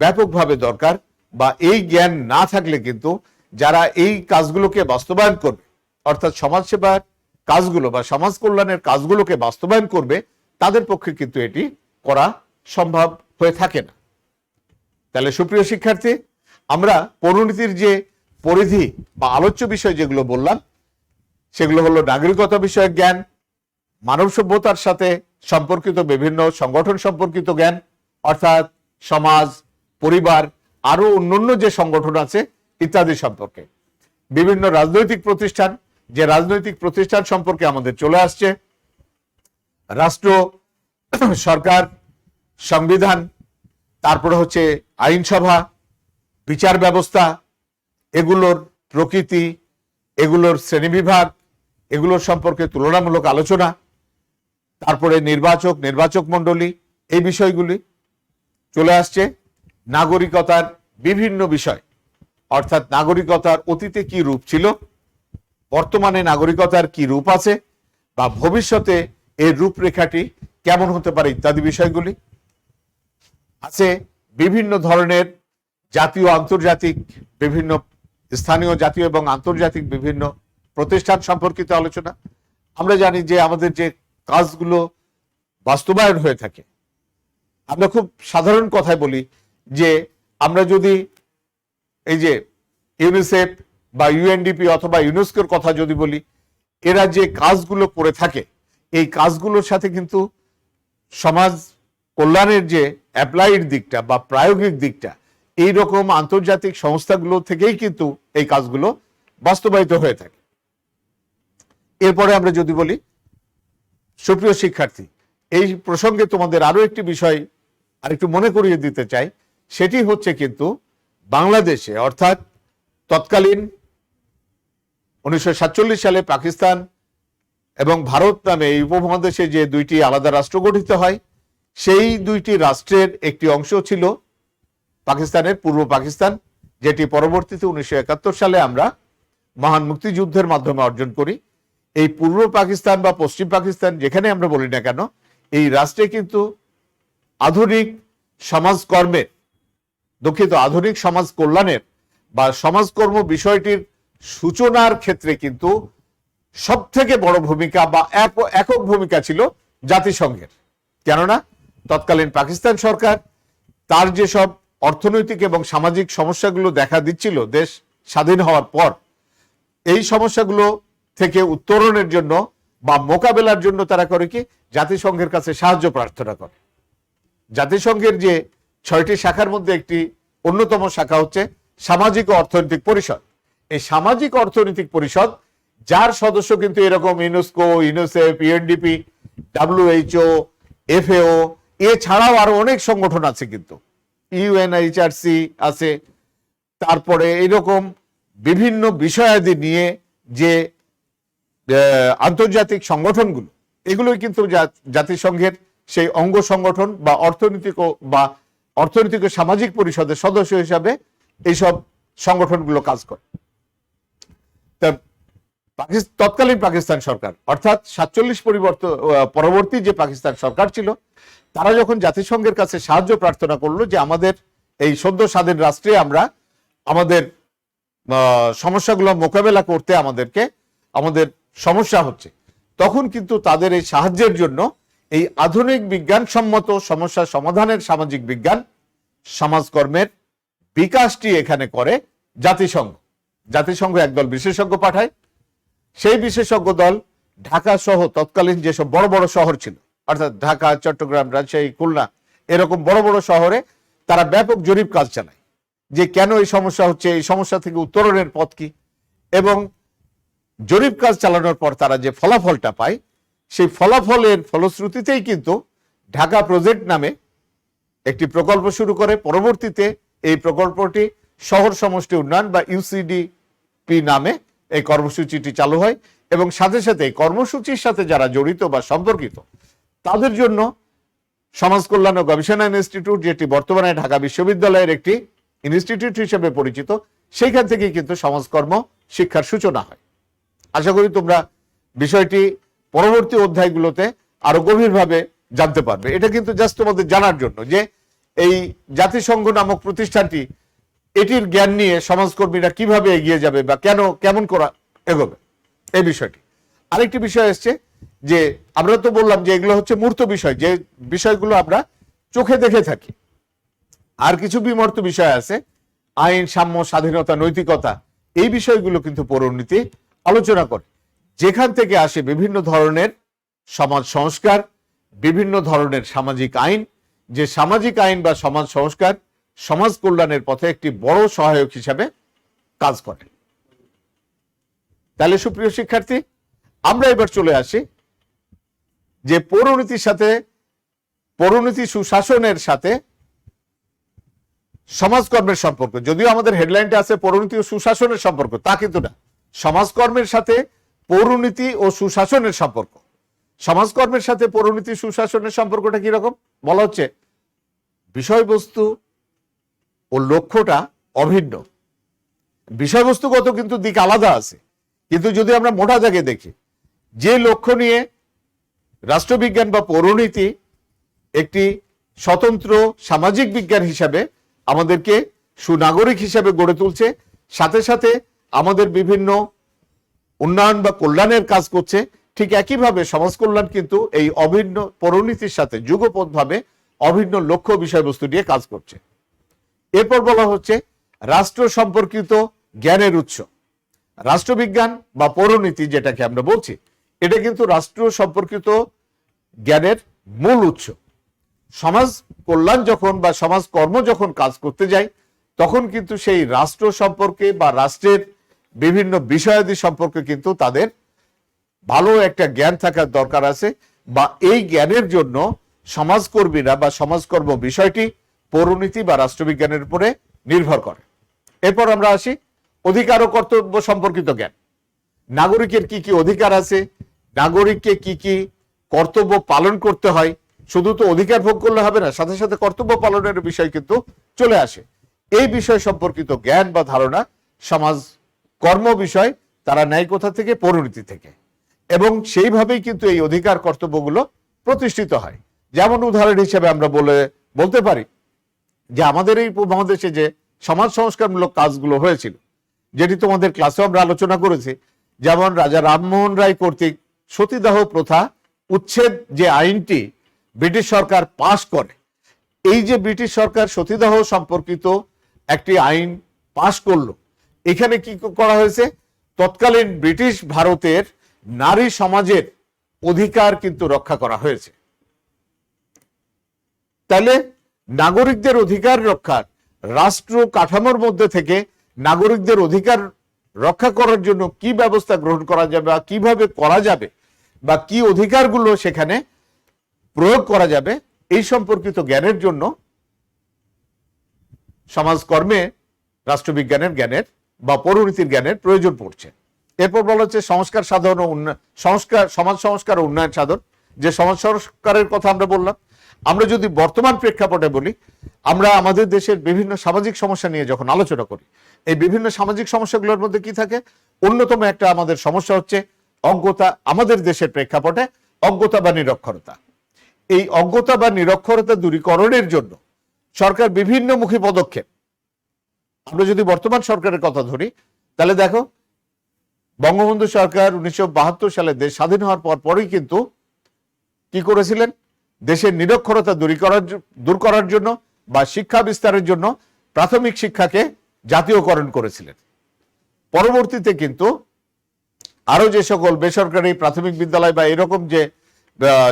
A: ব্যাপকভাবে দরকার। বা এই জ্ঞান না থাকলে কিন্তু যারা এই কাজগুলোকে বাস্তবায়ন করবে, অর্থাৎ সমাজসেবার কাজগুলো বা সমাজ কল্যাণের কাজগুলোকে বাস্তবায়ন করবে, তাদের পক্ষে কিন্তু এটি করা সম্ভব হয়ে থাকে না। তাহলে সুপ্রিয় শিক্ষার্থী, আমরা পৌরনীতির যে পরিধি বা আলোচ্য বিষয় যেগুলো বললাম, সেগুলো হলো নাগরিকতা বিষয়ক জ্ঞান, মানব সভ্যতার সাথে সম্পর্কিত বিভিন্ন সংগঠন সম্পর্কিত জ্ঞান অর্থাৎ সমাজ, পরিবার, আরো অন্যান্য যে সংগঠন আছে ইত্যাদি সম্পর্কে, বিভিন্ন রাজনৈতিক প্রতিষ্ঠান, যে রাজনৈতিক প্রতিষ্ঠান সম্পর্কে আমাদের চলে আসছে, রাষ্ট্র, সরকার, সংবিধান, তারপরে হচ্ছে আইনসভা, বিচার ব্যবস্থা, এগুলোর প্রকৃতি, এগুলোর শ্রেণীবিভাগ, এগুলোর সম্পর্কে তুলনামূলক আলোচনা, তারপরে নির্বাচক মণ্ডলী, এই বিষয়গুলি চলে আসছে। নাগরিকতার বিভিন্ন বিষয় অর্থাৎ নাগরিকতার অতীতে কি রূপ ছিল, বর্তমানে নাগরিকতার কি রূপ আছে, বা ভবিষ্যতে এর রূপরেখাটি কেমন হতে পারে ইত্যাদি বিষয়গুলি আছে। বিভিন্ন ধরনের জাতীয় আন্তর্জাতিক, বিভিন্ন স্থানীয় জাতীয় এবং আন্তর্জাতিক বিভিন্ন প্রতিষ্ঠান সম্পর্কিত আলোচনা। আমরা জানি যে আমাদের যে কাজগুলো বাস্তবায়ন হয়ে থাকে, আমরা খুব সাধারণ কথায় বলি যে আমরা যদি এই যে ইউনিসেফ বা ইউএনডিপি অথবা ইউনেস্কোর কথা যদি বলি, এরা যে কাজগুলো করে থাকে এই কাজগুলোর সাথে কিন্তু সমাজ কল্যাণের যে অ্যাপ্লাইড দিকটা বা প্রায়োগিক দিকটা এই রকম আন্তর্জাতিক সংস্থাগুলো থেকেই কিন্তু এই কাজগুলো বাস্তবায়িত হয়ে থাকে। এরপরে আমরা যদি বলি, সুপ্রিয় শিক্ষার্থী, এই প্রসঙ্গে তোমাদের আরো একটি বিষয় আরেকটু মনে করিয়ে দিতে চাই, সেটি হচ্ছে কিন্তু বাংলাদেশে অর্থাৎ তৎকালীন 1947 সালে পাকিস্তান এবং ভারত নামে এই উপমহাদেশে যে দুইটি আলাদা রাষ্ট্র গঠিত হয়, সেই দুইটি রাষ্ট্রের একটি অংশ ছিল পাকিস্তানের পূর্ব পাকিস্তান, যেটি পরবর্তীতে 1971 সালে আমরা মহান মুক্তিযুদ্ধের মাধ্যমে অর্জন করি। এই পূর্ব পাকিস্তান বা পশ্চিম পাকিস্তান যেখানে আমরা বলি না কেন, এই রাষ্ট্রে কিন্তু আধুনিক সমাজকর্মের, দুঃখিত, আধুনিক সমাজ কল্যাণের বা সমাজকর্ম বিষয়টির সূচনার ক্ষেত্রে কিন্তু সব থেকে বড় ভূমিকা বা একক ভূমিকা ছিল জাতিসংঘের। কেননা তৎকালীন পাকিস্তান সরকার তার যেসব অর্থনৈতিক এবং সামাজিক সমস্যাগুলো দেখা দিচ্ছিল দেশ স্বাধীন হওয়ার পর, এই সমস্যাগুলো থেকে উত্তরণের জন্য বা মোকাবেলার জন্য তারা করে কি, জাতিসংঘের কাছে সাহায্য প্রার্থনা করে। জাতিসংঘের যে 6টি শাখার মধ্যে একটি অন্যতম শাখা হচ্ছে সামাজিক ও অর্থনৈতিক পরিষদ। এই সামাজিক অর্থনৈতিক পরিষদ, যার সদস্য কিন্তু এরকম UNESCO, UNICEF, UNDP, WHO, FAO, এছাড়াও আরো অনেক সংগঠন আছে, কিন্তু UNHRC আছে, তারপরে এরকম বিভিন্ন বিষয়াদি নিয়ে যে আন্তর্জাতিক সংগঠনগুলো, এগুলোই কিন্তু জাতিসংঘের সেই অঙ্গ সংগঠন বা অর্থনৈতিক ও সামাজিক পরিষদের সদস্য হিসাবে এইসব সংগঠনগুলো কাজ করে। তৎকালীন পাকিস্তান সরকার অর্থাৎ 47 পরবর্তী যে পাকিস্তান সরকার ছিল, তারা যখন জাতিসংঘের কাছে সাহায্য প্রার্থনা করলো যে আমাদের এই সদ্য স্বাধীন রাষ্ট্রে আমরা আমাদের সমস্যাগুলো মোকাবেলা করতে আমাদের সমস্যা হচ্ছে, তখন কিন্তু তাদের এই সাহায্যের জন্য এই আধুনিক বিজ্ঞানসম্মত সমস্যা সমাধানের সামাজিক বিজ্ঞান সমাজকর্মের বিকাশটি এখানে করে জাতিসংঘ। জাতিসংঘ একদল বিশেষজ্ঞ পাঠায়। সেই বিশেষজ্ঞ দল ঢাকা সহ তৎকালীন যেসব বড় বড় শহর ছিল, অর্থাৎ ঢাকা, চট্টগ্রাম, রাজশাহী, খুলনা, এরকম বড় বড় শহরে তারা ব্যাপক জরিপ কাজ চালায় যে কেন এই সমস্যা হচ্ছে, এই সমস্যা থেকে উত্তরণের পথ কি। এবং জরিপ কাজ চালানোর পর তারা যে ফলাফলটা পায়, সেই ফলাফলের ফলশ্রুতিতেই কিন্তু ঢাকা প্রজেক্ট নামে একটি প্রকল্প শুরু করে। পরবর্তীতে এই প্রকল্পটি শহর সমষ্টি উন্নয়ন বা UCDP নামে এই কর্মসূচিটি চালু হয়, এবং সাথে সাথে এই কর্মসূচির সাথে যারা জড়িত বা সম্পর্কিত তাদের জন্য সমাজ কল্যাণ ও গবেষণা ইনস্টিটিউট, যেটি বর্তমানে ঢাকা বিশ্ববিদ্যালয়ের একটি ইনস্টিটিউট হিসেবে পরিচিত, সেইখান থেকে কিন্তু সমাজকর্ম শিক্ষার সূচনা হয়। আশা করি তোমরা বিষয়টি পরবর্তী অধ্যায়গুলোতে আরো গভীরভাবে জানতে পারবে। এটা কিন্তু জাস্ট তোমাদের জানার জন্য যে এই জাতিসংঘ নামক প্রতিষ্ঠানটি, এটির জ্ঞান নিয়ে সমাজকর্মীরা কিভাবে এগিয়ে যাবে বা কেমন করা এগোবে, এই বিষয়টি। আরেকটি বিষয় এসছে যে আমরা তো বললাম যে এগুলো হচ্ছে মূর্ত বিষয়, যে বিষয়গুলো আমরা চোখে দেখে থাকি। আর কিছু বিমূর্ত বিষয় আছে, আইন, সাম্য, স্বাধীনতা, নৈতিকতা, এই বিষয়গুলো কিন্তু পৌরনীতি আলোচনা করে, যেখান থেকে আসে বিভিন্ন ধরনের সমাজ সংস্কার, বিভিন্ন ধরনের সামাজিক আইন, যে সামাজিক আইন বা সমাজ সংস্কার সমাজ কল্যাণের পথে একটি বড় সহায়ক হিসাবে কাজ করে। তাহলে সুপ্রিয় শিক্ষার্থী, আমরা এবার চলে আসি যে পৌরনীতি সুশাসনের সাথে সমাজকর্মের সম্পর্ক। যদিও আমাদের হেডলাইনটা আছে পৌরনীতি ও সুশাসনের সম্পর্ক, তা কিন্তু না। সমাজকর্মের সাথে পৌরনীতি ও সুশাসনের সম্পর্ক। সমাজকর্মের সাথে পৌরনীতি সুশাসনের সম্পর্কটা কি রকম? বলা হচ্ছে বিষয়বস্তু ও লক্ষ্যটা অভিন্ন, বিষয়বস্তুগত কিন্তু দিক আলাদা আছে, কিন্তু যদি আমরা মোটা দাগে দেখি, যে লক্ষ্য নিয়ে রাষ্ট্রবিজ্ঞান বা পৌরনীতি একটি স্বতন্ত্র সামাজিক বিজ্ঞান হিসাবে আমাদেরকে সুনাগরিক হিসাবে গড়ে তুলছে, সাথে সাথে আমাদের বিভিন্ন উন্নয়ন বা কল্যাণের কাজ করছে, ঠিক একইভাবে সমাজ কল্যাণ কিন্তু এই অভিন্ন পৌরনীতির সাথে যুগপৎভাবে অভিন্ন লক্ষ্য বিষয়বস্তু নিয়ে কাজ করছে। এরপর বলা হচ্ছে রাষ্ট্র সম্পর্কিত জ্ঞানের উৎস। রাষ্ট্রবিজ্ঞান বা পৌরনীতি যেটাকে আমরা বলছি, এটা কিন্তু রাষ্ট্র সম্পর্কিত জ্ঞানের মূল উৎস। সমাজ কল্যাণ যখন বা সমাজ কর্ম যখন কাজ করতে যায়, তখন কিন্তু সেই রাষ্ট্র সম্পর্কে বা রাষ্ট্রের বিভিন্ন বিষয়াদি সম্পর্কে কিন্তু তাদের ভালো একটা জ্ঞান থাকার দরকার আছে, বা এই জ্ঞানের জন্য সমাজকর্মীরা বা সমাজকর্ম বিষয়টি পৌরনীতি বা রাষ্ট্রবিজ্ঞানের উপরে নির্ভর করে। এরপর আমরা আসি অধিকার ও কর্তব্য সম্পর্কিত জ্ঞান। নাগরিকের কি কি অধিকার আছে, নাগরিককে কি কি কর্তব্য পালন করতে হয়। শুধু তো অধিকার ভোগ করলে হবে না, সাথে সাথে কর্তব্য পালনের বিষয় কিন্তু চলে আসে। এই বিষয় সম্পর্কিত জ্ঞান বা ধারণা সমাজ কর্ম বিষয় তারা নেয় কোথা থেকে? পৌরনীতি থেকে। এবং সেইভাবেই কিন্তু এই অধিকার কর্তব্যগুলো প্রতিষ্ঠিত হয়। যেমন উদাহরণ হিসেবে আমরা বলতে পারি যে আমাদের এই উপমহাদেশে যে সমাজ সংস্কারমূলক কাজগুলো হয়েছিল, যেটি তোমাদের ক্লাসেও আমরা আলোচনা করেছি, যেমন রাজা রামমোহন রায় কর্তৃক সতীদাহ প্রথা উচ্ছেদ যে আইনটি ব্রিটিশ সরকার পাশ করে, এই যে ব্রিটিশ সরকার সতীদাহ সম্পর্কিত একটি আইন পাশ করলো, এখানে কি করা হয়েছে? তৎকালীন ব্রিটিশ ভারতের নারী সমাজের অধিকার কিন্তু রক্ষা করা হয়েছে। তাহলে নাগরিকদের অধিকার রক্ষার রাষ্ট্র কাঠামোর মধ্যে থেকে নাগরিকদের অধিকার রক্ষা করার জন্য কি ব্যবস্থা গ্রহণ করা যাবে বা কিভাবে করা যাবে বা কি অধিকারগুলো সেখানে প্রয়োগ করা যাবে, এই সম্পর্কিত জ্ঞানের জন্য সমাজকর্মে রাষ্ট্রবিজ্ঞানের জ্ঞানের বা পৌরনীতির জ্ঞানের প্রয়োজন পড়ছে। এরপর বলা হচ্ছে সংস্কার সাধন ও সমাজ সংস্কার ও উন্নয়ন সাধন। যে সমাজ সংস্কারের কথা আমরা বললাম, আমরা যদি বর্তমান প্রেক্ষাপটে বলি, আমরা আমাদের দেশের বিভিন্ন সামাজিক সমস্যা নিয়ে যখন আলোচনা করি, এই বিভিন্ন সামাজিক সমস্যাগুলোর মধ্যে কি থাকে? অন্যতম একটা আমাদের সমস্যা হচ্ছে অজ্ঞতা। আমাদের দেশের প্রেক্ষাপটে অজ্ঞতা বা নিরক্ষরতা। এই অজ্ঞতা বা নিরক্ষরতা দূরীকরণের জন্য সরকার বিভিন্নমুখী পদক্ষেপ। আমরা যদি বর্তমান সরকারের কথা ধরি, তাহলে দেখো বঙ্গবন্ধু সরকার 1972 সালে দেশ স্বাধীন হওয়ার পরই কিন্তু কি করেছিলেন? দেশের নিরক্ষরতা দূর করার জন্য বা শিক্ষা বিস্তারের জন্য প্রাথমিক শিক্ষাকে জাতীয়করণ করেছিলেন। পরবর্তীতে কিন্তু আরো যে সকল বেসরকারি প্রাথমিক বিদ্যালয় বা এরকম যে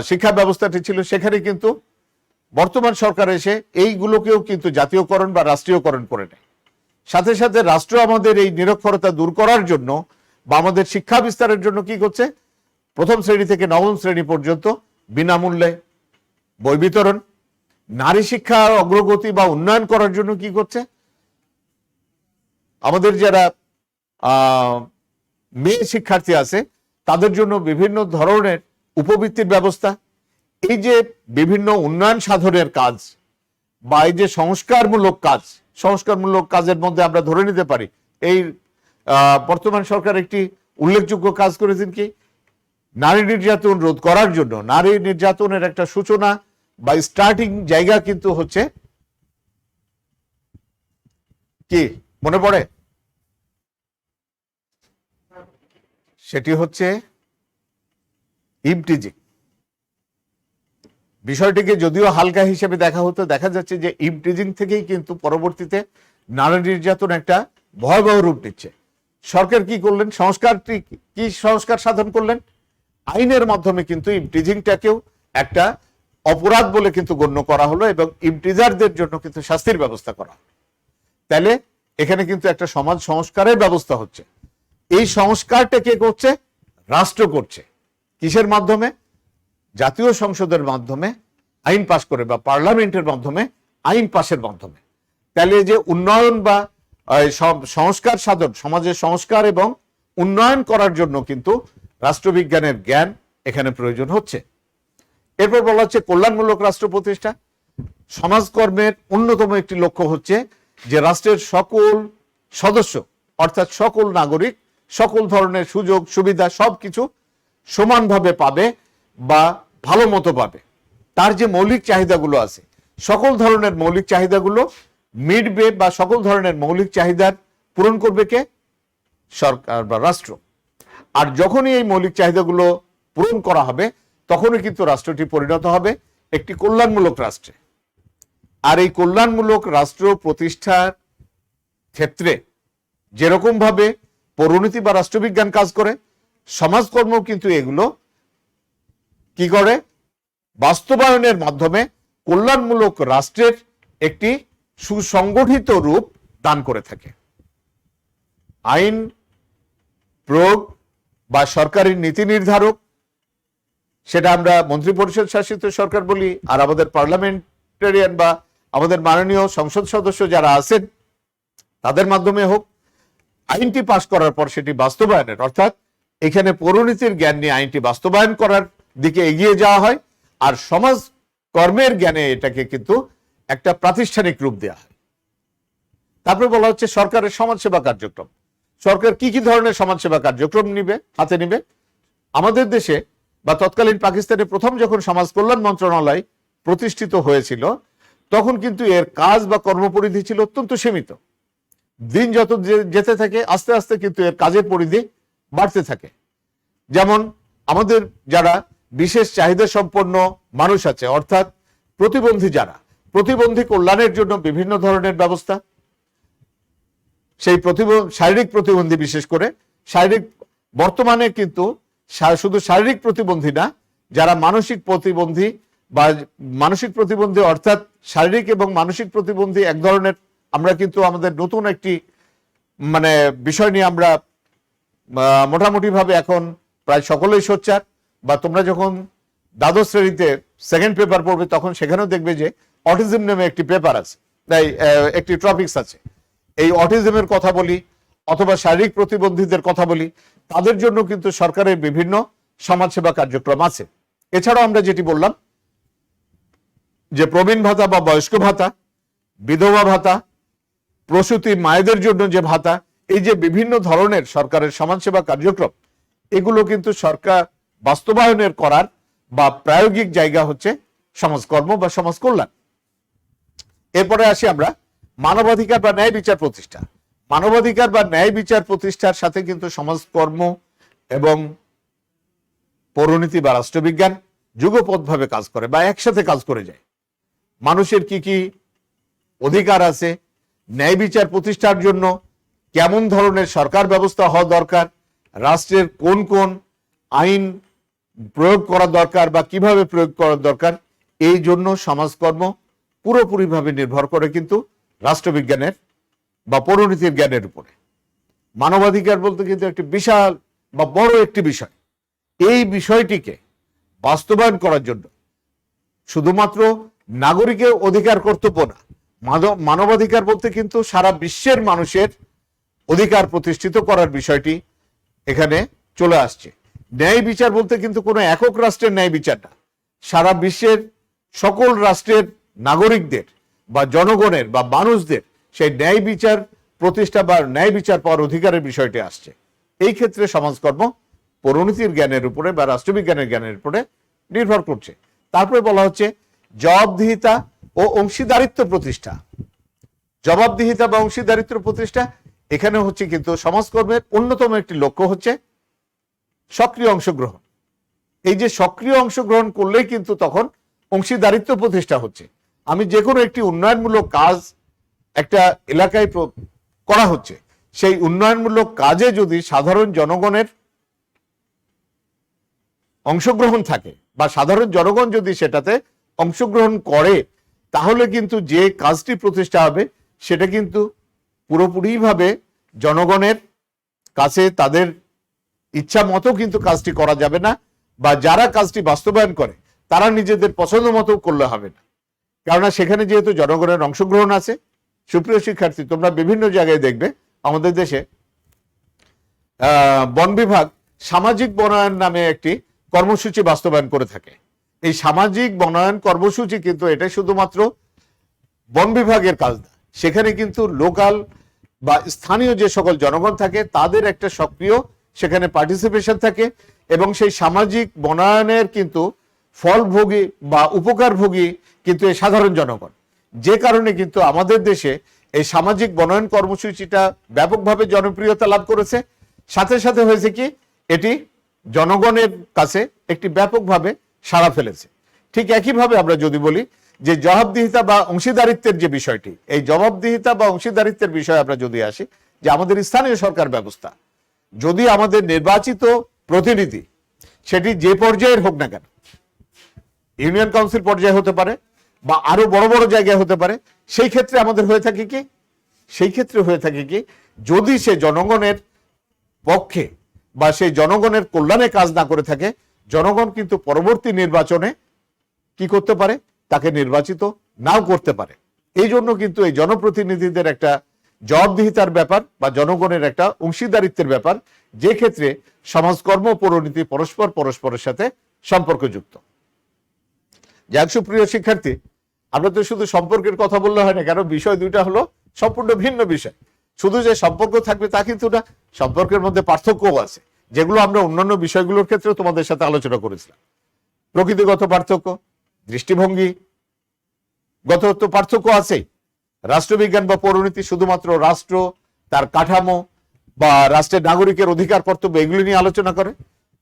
A: শিক্ষা ব্যবস্থাটি ছিল, সেখানে কিন্তু বর্তমান সরকার এসে এইগুলোকেও কিন্তু জাতীয়করণ বা রাষ্ট্রীয়করণ করে নেয়। সাথে সাথে রাষ্ট্র আমাদের এই নিরক্ষরতা দূর করার জন্য বা আমাদের শিক্ষা বিস্তারের জন্য কি করছে? প্রথম শ্রেণী থেকে নবম শ্রেণী পর্যন্ত বিনামূল্যে বই বিতরণ। নারী শিক্ষার অগ্রগতি বা উন্নয়ন করার জন্য কি করছে? আমাদের যারা মেয়ে শিক্ষার্থী আছে তাদের জন্য বিভিন্ন ধরনের উপবৃত্তির ব্যবস্থা। এই যে বিভিন্ন উন্নয়ন সাধনের কাজ বা এই যে সংস্কারমূলক কাজের মধ্যে আমরা ধরে নিতে পারি এই বর্তমান সরকার একটি উল্লেখযোগ্য কাজ করেছেন কি? নারী নির্যাতন রোধ করার জন্য। নারী নির্যাতনের একটা সূচনা বা স্টার্টিং জায়গা কিন্তু হচ্ছে কি মনে পড়ে? সেটি হচ্ছে ইভটিজিং। বিষয়টিকে যদিও হালকা হিসেবে দেখা হতো, দেখা যাচ্ছে যে ইভটিজিং থেকেই কিন্তু পরবর্তীতে নারী নির্যাতন একটা ভয়াবহ রূপ নিচ্ছে। সরকার কি করলেন? কি সংস্কার সাধন করলেন? আইনের মাধ্যমে কিন্তু ইভটিজিংটাকেও একটা অপরাধ বলে কিন্তু গণ্য করা হলো এবং ইভটিজারদের জন্য কিন্তু শাস্তির ব্যবস্থা করা। তাহলে এখানে কিন্তু একটা সমাজ সংস্কারের ব্যবস্থা হচ্ছে। এই সংস্কারটা কে করছে? রাষ্ট্র করছে। কিসের মাধ্যমে? জাতীয় সংসদের মাধ্যমে আইন পাশ করে বা পার্লামেন্টের মাধ্যমে আইন পাশের মাধ্যমে। তাহলে যে উন্নয়ন বা সংস্কার সাধন, সমাজের সংস্কার এবং উন্নয়ন করার জন্য কিন্তু রাষ্ট্রবিজ্ঞানের জ্ঞান এখানে প্রয়োজন হচ্ছে। এরপর বলা হচ্ছে কল্যাণমূলক রাষ্ট্র প্রতিষ্ঠা। সমাজকর্মের অন্যতম একটি লক্ষ্য হচ্ছে যে রাষ্ট্রের সকল সদস্য অর্থাৎ সকল নাগরিক সকল ধরনের সুযোগ সুবিধা সবকিছু সমানভাবে পাবে বা ভালো মতো পাবে। তার যে মৌলিক চাহিদাগুলো আছে, সকল ধরনের মৌলিক চাহিদাগুলো মিটবে বা সকল ধরনের মৌলিক চাহিদার পূরণ করবে কে? সরকার বা রাষ্ট্র। আর যখনই এই মৌলিক চাহিদাগুলো পূরণ করা হবে, তখনই কিন্তু রাষ্ট্রটি পরিণত হবে একটি কল্যাণমূলক রাষ্ট্রে। আর এই কল্যাণমূলক রাষ্ট্র প্রতিষ্ঠার ক্ষেত্রে যেরকম ভাবে পরিণতি বা রাষ্ট্রবিজ্ঞান কাজ করে, সমাজকর্ম কিন্তু এগুলো কি করে, বাস্তবায়নের মাধ্যমে কল্যাণমূলক রাষ্ট্রের একটি সুসংগঠিত রূপ দান করে থাকে। আইন প্রয়োগ বা সরকারি নীতি নির্ধারক, সেটা আমরা মন্ত্রিপরিষদ শাসিত সরকার বলি, আর আমাদের পার্লামেন্টারিয়ান বা আমাদের মাননীয় সংসদ সদস্য যারা আছেন তাদের মাধ্যমে হোক, আইনটি পাশ করার পর সেটি বাস্তবায়নের, অর্থাৎ এখানে পরিণতির জ্ঞান নিয়ে আইনটি বাস্তবায়ন করার দিকে এগিয়ে যাওয়া হয়, আর সমাজ কর্মের জ্ঞানে এটাকে কিন্তু একটা প্রাতিষ্ঠানিক রূপ দেওয়া হয়। তারপরে বলা হচ্ছে সরকারের সমাজসেবা কার্যক্রম। সরকার কি কি ধরনের সমাজসেবা কার্যক্রম হাতে নিবে। আমাদের দেশে বা তৎকালীন পাকিস্তানে প্রথম যখন সমাজ কল্যাণ মন্ত্রণালয় প্রতিষ্ঠিত হয়েছিল, তখন কিন্তু এর কাজ বা কর্মপরিধি ছিল অত্যন্ত সীমিত। দিন যত যেতে থাকে আস্তে আস্তে কিন্তু এর কাজের পরিধি বাড়তে থাকে। যেমন আমাদের যারা বিশেষ চাহিদা সম্পন্ন মানুষ আছে, অর্থাৎ প্রতিবন্ধী যারা, প্রতিবন্ধী কল্যাণের জন্য বিভিন্ন ধরনের ব্যবস্থা, সেই শারীরিক প্রতিবন্ধী, বিশেষ করে শারীরিক, বর্তমানে কিন্তু শুধু শারীরিক প্রতিবন্ধী না, যারা মানসিক প্রতিবন্ধী বা মানসিক প্রতিবন্ধী অর্থাৎ শারীরিক এবং মানসিক প্রতিবন্ধী এক ধরনের, আমরা কিন্তু আমাদের নতুন একটি বিষয় নিয়ে আমরা মোটামুটি ভাবে এখন প্রায় সকলেই সোচ্চার, বা তোমরা যখন দ্বাদশ শ্রেণীতে সেকেন্ড পেপার পড়বে তখন সেখানেও দেখবে যে অটিজম নামে একটি পেপার আছে, তাই একটি টপিকস আছে। এই অটিজমের কথা বলি অথবা শারীরিক প্রতিবন্ধীদের কথা বলি, তাদের জন্য কিন্তু সরকারের বিভিন্ন সমাজসেবা কার্যক্রম আছে। এছাড়াও আমরা যেটি বললাম যে প্রবীণ ভাতা বা বয়স্ক ভাতা, বিধবা ভাতা, প্রসূতি মায়েদের জন্য যে ভাতা, এই যে বিভিন্ন ধরনের সরকারের সমাজসেবা কার্যক্রম, এগুলো কিন্তু সরকার বাস্তবায়নের করার বা প্রায়োগিক জায়গা হচ্ছে সমাজকর্ম বা সমাজ কল্যাণ। এরপরে আসি আমরা মানবাধিকার বা ন্যায় বিচার প্রতিষ্ঠা। মানবাধিকার বা ন্যায় বিচার প্রতিষ্ঠার সাথে কিন্তু সমাজকর্ম এবং পরিণতি বা রাষ্ট্রবিজ্ঞান যুগপৎভাবে কাজ করে বা একসাথে কাজ করে যায়। মানুষের কি কি অধিকার আছে, ন্যায় বিচার প্রতিষ্ঠার জন্য কেমন ধরনের সরকার ব্যবস্থা হওয়া দরকার, রাষ্ট্রের কোন কোন আইন প্রয়োগ করা দরকার বা কিভাবে প্রয়োগ করা দরকার, এই জন্য সমাজকর্ম পুরোপুরিভাবে নির্ভর করে কিন্তু রাষ্ট্রবিজ্ঞানের বা পরিণতির জ্ঞানের উপরে। মানবাধিকার বলতে কিন্তু একটি বিশাল বা বড় একটি বিষয়। এই বিষয়টিকে বাস্তবায়ন করার জন্য শুধুমাত্র নাগরিকের অধিকার কর্তব্য না, মানবাধিকার বলতে কিন্তু সারা বিশ্বের মানুষের অধিকার প্রতিষ্ঠিত করার বিষয়টি এখানে চলে আসছে। ন্যায় বিচার বলতে কিন্তু কোনো একক রাষ্ট্রের ন্যায় বিচার না, সারা বিশ্বের সকল রাষ্ট্রের নাগরিকদের বা জনগণের বা মানুষদের সেই ন্যায় বিচার প্রতিষ্ঠা বা ন্যায় বিচার পাওয়ার অধিকারের বিষয়টি আসছে। এই ক্ষেত্রে সমাজকর্ম পরিণতির জ্ঞানের উপরে বা রাষ্ট্রবিজ্ঞানের জ্ঞানের উপরে নির্ভর করছে। তারপরে বলা হচ্ছে জবাবদিহিতা ও অংশীদারিত্ব প্রতিষ্ঠা। জবাবদিহিতা বা অংশীদারিত্ব প্রতিষ্ঠা, এখানে হচ্ছে কিন্তু সমাজকর্মের অন্যতম একটি লক্ষ্য হচ্ছে সক্রিয় অংশগ্রহণ। এই যে সক্রিয় অংশগ্রহণ করলেই কিন্তু তখন অংশীদারিত্ব প্রতিষ্ঠা হচ্ছে। আমি যে কোনো একটি উন্নয়নমূলক কাজ একটা এলাকায় করা হচ্ছে, সেই উন্নয়নমূলক কাজে যদি সাধারণ জনগণের অংশগ্রহণ থাকে বা সাধারণ জনগণ যদি সেটাতে অংশগ্রহণ করে, তাহলে কিন্তু যে কাজটি প্রতিষ্ঠা হবে সেটা কিন্তু পুরোপুরিভাবে জনগণের কাছে তাদের ইচ্ছা মতো কিন্তু কাজটি করা যাবে না, বা যারা কাজটি বাস্তবায়ন করে তারা নিজেদের পছন্দ মতো করলে হবে না। কেননা সেখানে যেহেতু জনগণের অংশগ্রহণ আছে। সুপ্রিয় শিক্ষার্থী, তোমরা বিভিন্ন জায়গায় দেখবে আমাদের দেশে বন বিভাগ সামাজিক বনায়ন নামে একটি কর্মসূচি বাস্তবায়ন করে থাকে। এই সামাজিক বনায়ন কর্মসূচি কিন্তু এটা শুধুমাত্র বন বিভাগের কাজ না, সেখানে কিন্তু লোকাল বা স্থানীয় যে সকল জনগণ থাকে তাদের একটা সক্রিয় সেখানে পার্টিসিপেশন থাকে, এবং সেই সামাজিক বনায়নের কিন্তু ফলভোগী বা উপকারভোগী কিন্তু এই সাধারণ জনগণ। যে কারণে কিন্তু আমাদের দেশে এই সামাজিক বনায়ন কর্মসূচিটা ব্যাপকভাবে জনপ্রিয়তা লাভ করেছে। সাথে সাথে হয়েছে কি, এটি জনগণের কাছে একটি ব্যাপকভাবে সাড়া ফেলেছে। ঠিক একইভাবে আমরা যদি বলি যে জবাবদিহিতা বা অংশীদারিত্বের যে বিষয়টি, এই জবাবদিহিতা বা অংশীদারিত্বের বিষয়ে আমরা যদি আসি, যে আমাদের স্থানীয় সরকার ব্যবস্থা, যদি আমাদের নির্বাচিত প্রতিনিধি সেটি যে পর্যায়ের হোক না কেন, ইউনিয়ন কাউন্সিল পর্যায়ে হতে পারে বা আরো বড় বড় জায়গায় হতে পারে, সেই ক্ষেত্রে আমাদের হয়ে থাকে কি, সেই ক্ষেত্রে হয়ে থাকে কি, যদি সে জনগণের পক্ষে বা সেই জনগণের কল্যাণে কাজ না করে থাকে, জনগণ কিন্তু পরবর্তী নির্বাচনে কি করতে পারে, তাকে নির্বাচিত নাও করতে পারে। এই জন্য কিন্তু এই জনপ্রতিনিধিদের একটা জবাবদিহিতার ব্যাপার বা জনগণের একটা অংশীদারিত্বের ব্যাপার, যে ক্ষেত্রে সমাজকর্ম পরিণতি পরস্পরের সাথে সম্পর্কযুক্ত। যাক সুপ্রিয় শিক্ষার্থী, আমরা তো শুধু সম্পর্কের কথা বললে হয় না, কারণ বিষয় দুইটা হলো সম্পূর্ণ ভিন্ন বিষয়। শুধু যে সম্পর্ক থাকবে তা কিন্তু না, সম্পর্কের মধ্যে পার্থক্যও আছে, যেগুলো আমরা অন্যান্য বিষয়গুলোর ক্ষেত্রে তোমাদের সাথে আলোচনা করেছিলাম। প্রকৃতিগত পার্থক্য, দৃষ্টিভঙ্গি গত তো পার্থক্য আছে। রাষ্ট্রবিজ্ঞান বা পরিণতি শুধুমাত্র রাষ্ট্র, তার কাঠামো বা রাষ্ট্রের নাগরিকের অধিকার কর্তব্য এগুলি নিয়ে আলোচনা করে।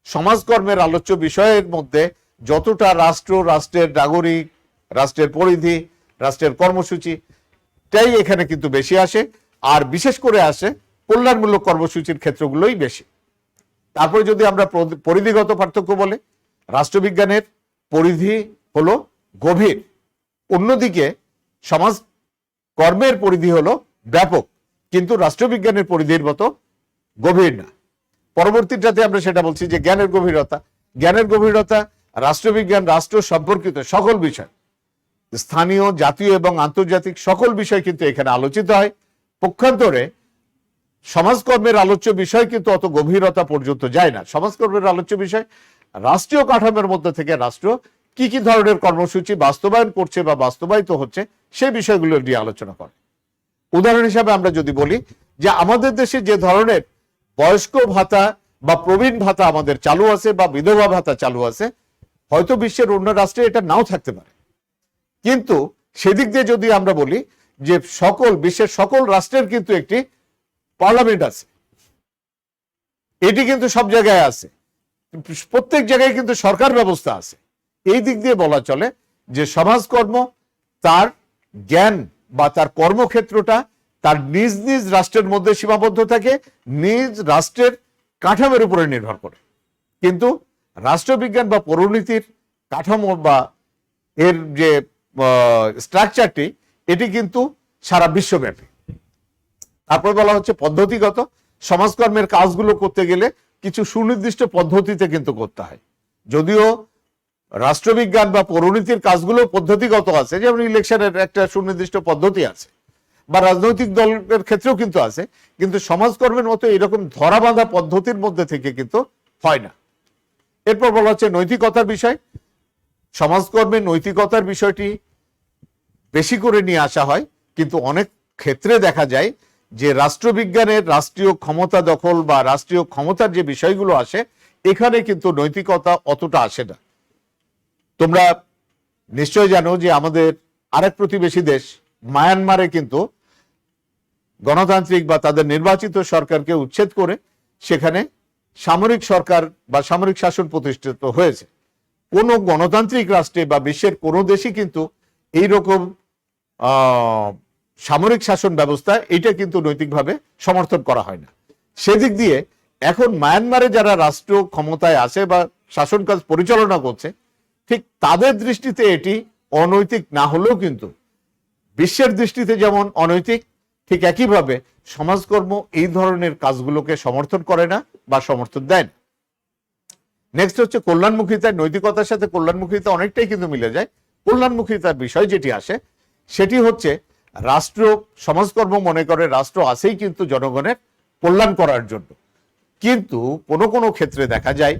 A: সমাজকর্মের আলোচ্য বিষয়ের মধ্যে যতটা রাষ্ট্র, রাষ্ট্রের নাগরিক, রাষ্ট্রের পরিধি, রাষ্ট্রের কর্মসূচি তাই এখানে কিন্তু বেশি আসে, আর বিশেষ করে আসে কল্যাণমূলক কর্মসূচির ক্ষেত্রগুলোই বেশি। তারপরে যদি আমরা পরিধিগত পার্থক্য বলে, রাষ্ট্রবিজ্ঞানের পরিধি হলো গভীর, অন্যদিকে সমাজ কর্মের পরিধি হলো ব্যাপক, কিন্তু রাষ্ট্রবিজ্ঞানের পরিধির মতো গভীর না। পরবর্তীটাতে আমরা সেটা বলছি যে জ্ঞানের গভীরতা। জ্ঞানের গভীরতা রাষ্ট্রবিজ্ঞান রাষ্ট্র সম্পর্কিত সকল বিষয়, স্থানীয়, জাতীয় এবং আন্তর্জাতিক সকল বিষয় কিন্তু এখানে আলোচিত হয়। পক্ষান্তরে সমাজকর্মের আলোচ্য বিষয় কিন্তু অত গভীরতা পর্যন্ত যায় না। সমাজকর্মের আলোচ্য বিষয় রাষ্ট্রীয় কাঠামোর মধ্যে থেকে রাষ্ট্র কি কি ধরনের কর্মসূচি বাস্তবায়ন করছে বা বাস্তবায়িত হচ্ছে সেই বিষয়গুলো নিয়ে আলোচনা করে। উদাহরণ হিসাবে আমরা যদি বলি যে আমাদের দেশে যে ধরনের বয়স্ক ভাতা বা প্রবীণ ভাতা আমাদের চালু আছে বা বিধবা ভাতা চালু আছে, হয়তো বিশ্বের অন্য রাষ্ট্রে এটা নাও থাকতে পারে, কিন্তু সেদিক দিয়ে যদি আমরা বলি যে বিশ্বের সকল রাষ্ট্রের কিন্তু একটি পার্লামেন্ট আছে, এটি কিন্তু সব জায়গায় আছে, প্রত্যেক জায়গায় কিন্তু সরকার ব্যবস্থা আছে। এই দিক দিয়ে বলা চলে যে সমাজকর্ম তার জ্ঞান বা তার কর্মক্ষেত্রটা তার নিজ নিজ রাষ্ট্রের মধ্যে সীমাবদ্ধ থাকে, নিজ রাষ্ট্রের কাঠামোর উপরে নির্ভর করে, কিন্তু রাষ্ট্রবিজ্ঞান বা পরিণতির কাঠামো বা এর যে স্ট্রাকচারটি এটি কিন্তু সারা বিশ্বব্যাপী। তারপর বলা হচ্ছে পদ্ধতিগত। সমাজকর্মের কাজগুলো করতে গেলে কিছু সুনির্দিষ্ট পদ্ধতিতে কিন্তু করতে হয়, যদিও রাষ্ট্রবিজ্ঞান বা পরিণতির কাজগুলো পদ্ধতিগত আছে, যেমন ইলেকশনের একটা সুনির্দিষ্ট পদ্ধতি আছে, বা রাজনৈতিক দলের ক্ষেত্রেও কিন্তু আছে, কিন্তু সমাজকর্মের মতো এরকম ধরাবাঁধা পদ্ধতির মধ্যে থেকে কিন্তু হয় না। এরপর বলা হচ্ছে নৈতিকতার বিষয়। সমাজকর্মের নৈতিকতার বিষয়টি বেশি করে নিয়ে আসা হয়, কিন্তু অনেক ক্ষেত্রে দেখা যায় যে রাষ্ট্রবিজ্ঞানের রাষ্ট্রীয় ক্ষমতা দখল বা রাষ্ট্রীয় ক্ষমতার যে বিষয়গুলো আসে, এখানে কিন্তু নৈতিকতা অতটা আসে না। তোমরা নিশ্চয় জানো যে আমাদের আরেক প্রতিবেশী দেশ মায়ানমারে কিন্তু গণতান্ত্রিক বা তাদের নির্বাচিত সরকারকে উচ্ছেদ করে সেখানে সামরিক সরকার বা সামরিক শাসন প্রতিষ্ঠিত হয়েছে। কোন গণতান্ত্রিক রাষ্ট্রে বা বিশ্বের কোনো দেশই কিন্তু এইরকম সামরিক শাসন ব্যবস্থা এটা কিন্তু নৈতিকভাবে সমর্থন করা হয় না। সেদিক দিয়ে এখন মায়ানমারে যারা রাষ্ট্র ক্ষমতায় আছে বা শাসন কাজ পরিচালনা করছে, ঠিক তাদের দৃষ্টিতে এটি অনৈতিক না হলেও কিন্তু বিশ্বের দৃষ্টিতে যেমন অনৈতিক, ঠিক একইভাবে সমাজকর্ম এই ধরনের কাজগুলোকে সমর্থন করে না বা সমর্থন দেয় না। নেক্সট হচ্ছে কল্যাণমুখিতা। নৈতিকতার সাথে কল্যাণমুখিতা অনেকটাই কিন্তু মিলে যায়। কল্যাণমুখিতার বিষয় যেটি আসে সেটি হচ্ছে রাষ্ট্র, সমাজকর্ম মনে করে রাষ্ট্র আছেই কিন্তু জনগণের কল্যাণ করার জন্য, কিন্তু কোনো কোনো ক্ষেত্রে দেখা যায়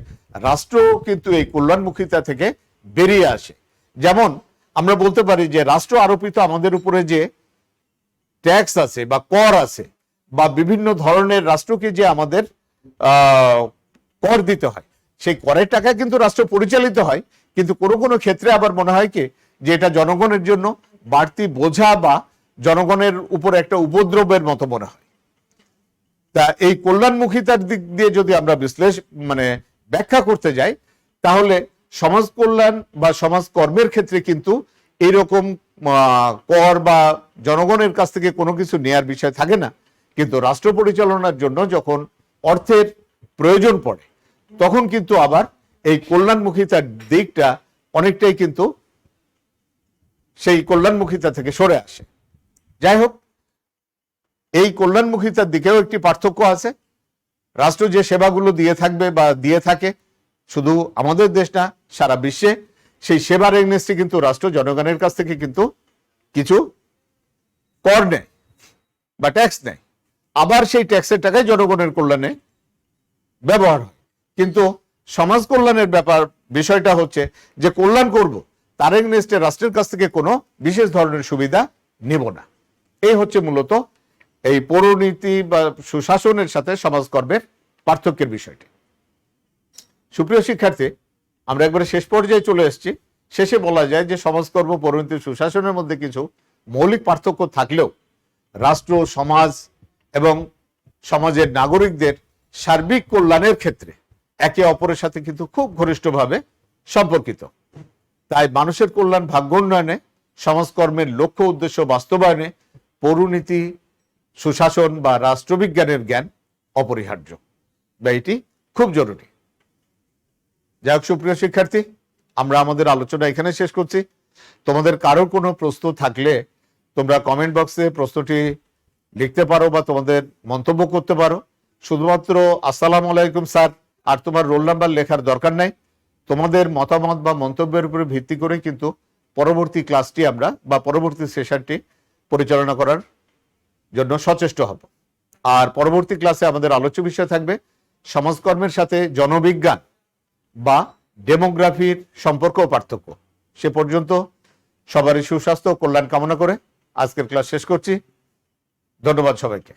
A: রাষ্ট্র কিন্তু এই কল্যাণমুখিতা থেকে বেরিয়ে আসে। যেমন আমরা বলতে পারি যে রাষ্ট্র আরোপিত আমাদের উপরে যে ট্যাক্স আছে বা কর আছে বা বিভিন্ন ধরনের রাষ্ট্রকে যে আমাদের কর দিতে হয়, সেই করের টাকা কিন্তু রাষ্ট্র পরিচালিত হয়, কিন্তু কোনো কোনো ক্ষেত্রে আবার মনে হয় কি যে এটা জনগণের জন্য বাড়তি বোঝা বা জনগণের উপর একটা উপদ্রবের মতো মনে হয়। তা এই কল্যাণমুখিতার দিক দিয়ে যদি আমরা ব্যাখ্যা করতে যাই, তাহলে সমাজ কল্যাণ বা সমাজ কর্মের ক্ষেত্রে কিন্তু এইরকম কর বা জনগণের কাছ থেকে কোনো কিছু নেয়ার বিষয় থাকে না, কিন্তু রাষ্ট্র পরিচালনার জন্য যখন অর্থের প্রয়োজন পড়ে তখন কিন্তু আবার এই কল্যাণমুখিতার দিকটা অনেকটাই কিন্তু সেই কল্যাণমুখিতা থেকে সরে আসে। যাই হোক, এই কল্যাণমুখিতার দিকেও একটি পার্থক্য আছে। রাষ্ট্র যে সেবাগুলো দিয়ে থাকবে বা দিয়ে থাকে, শুধু আমাদের দেশ না, সারা বিশ্বে সেই সেবার এগনেস্টে কিন্তু রাষ্ট্র জনগণের কাছ থেকে কিন্তু কিছু কর নেয় বা ট্যাক্স নেয়, আবার সেই ট্যাক্সের টাকায় জনগণের কল্যাণে ব্যবহার হয়। কিন্তু সমাজ কল্যাণের বিষয়টা হচ্ছে যে কল্যাণ করব, তার এগনেস্টে রাষ্ট্রের কাছ থেকে কোনো বিশেষ ধরনের সুবিধা নেব না। এই হচ্ছে মূলত এই পৌরনীতি বা সুশাসনের সাথে সমাজকর্মের পার্থক্যের বিষয়টি। সুপ্রিয় শিক্ষার্থী, আমরা একবারে শেষ পর্যায়ে চলে এসেছি। শেষে বলা যায় যে সমাজকর্ম, পৌরনীতি, সুশাসনের মধ্যে কিছু মৌলিক পার্থক্য থাকলেও রাষ্ট্র, সমাজ এবং সমাজের নাগরিকদের সার্বিক কল্যাণের ক্ষেত্রে একে অপরের সাথে কিন্তু খুব ঘনিষ্ঠভাবে সম্পর্কিত। তাই মানুষের কল্যাণ, ভাগ্য উন্নয়নে, সমাজকর্মের লক্ষ্য উদ্দেশ্য বাস্তবায়নে পৌরনীতি, সুশাসন বা রাষ্ট্রবিজ্ঞানের জ্ঞান অপরিহার্য বা এটি খুব জরুরি। যাই হোক সুপ্রিয় শিক্ষার্থী, আমরা আমাদের আলোচনা এখানে শেষ করছি। তোমাদের কারো কোনো প্রশ্ন থাকলে তোমরা কমেন্ট বক্সে প্রশ্নটি লিখতে পারো বা তোমাদের মন্তব্য করতে পারো। শুধুমাত্র আসসালামু আলাইকুম স্যার আর তোমার রোল নাম্বার লেখার দরকার নাই। তোমাদের মতামত বা মন্তব্যের উপরে ভিত্তি করে কিন্তু পরবর্তী ক্লাসটি আমরা বা পরবর্তী সেশনটি পরিচালনা করার জন্য সচেষ্ট হব। আর পরবর্তী ক্লাসে আমাদের আলোচ্য বিষয় থাকবে সমাজকর্মের সাথে জনবিজ্ঞান বা ডেমোগ্রাফির সম্পর্ক ও পার্থক্য। সে পর্যন্ত সবারই সুস্বাস্থ্য ও কল্যাণ কামনা করে আজকের ক্লাস শেষ করছি। ধন্যবাদ সবাইকে।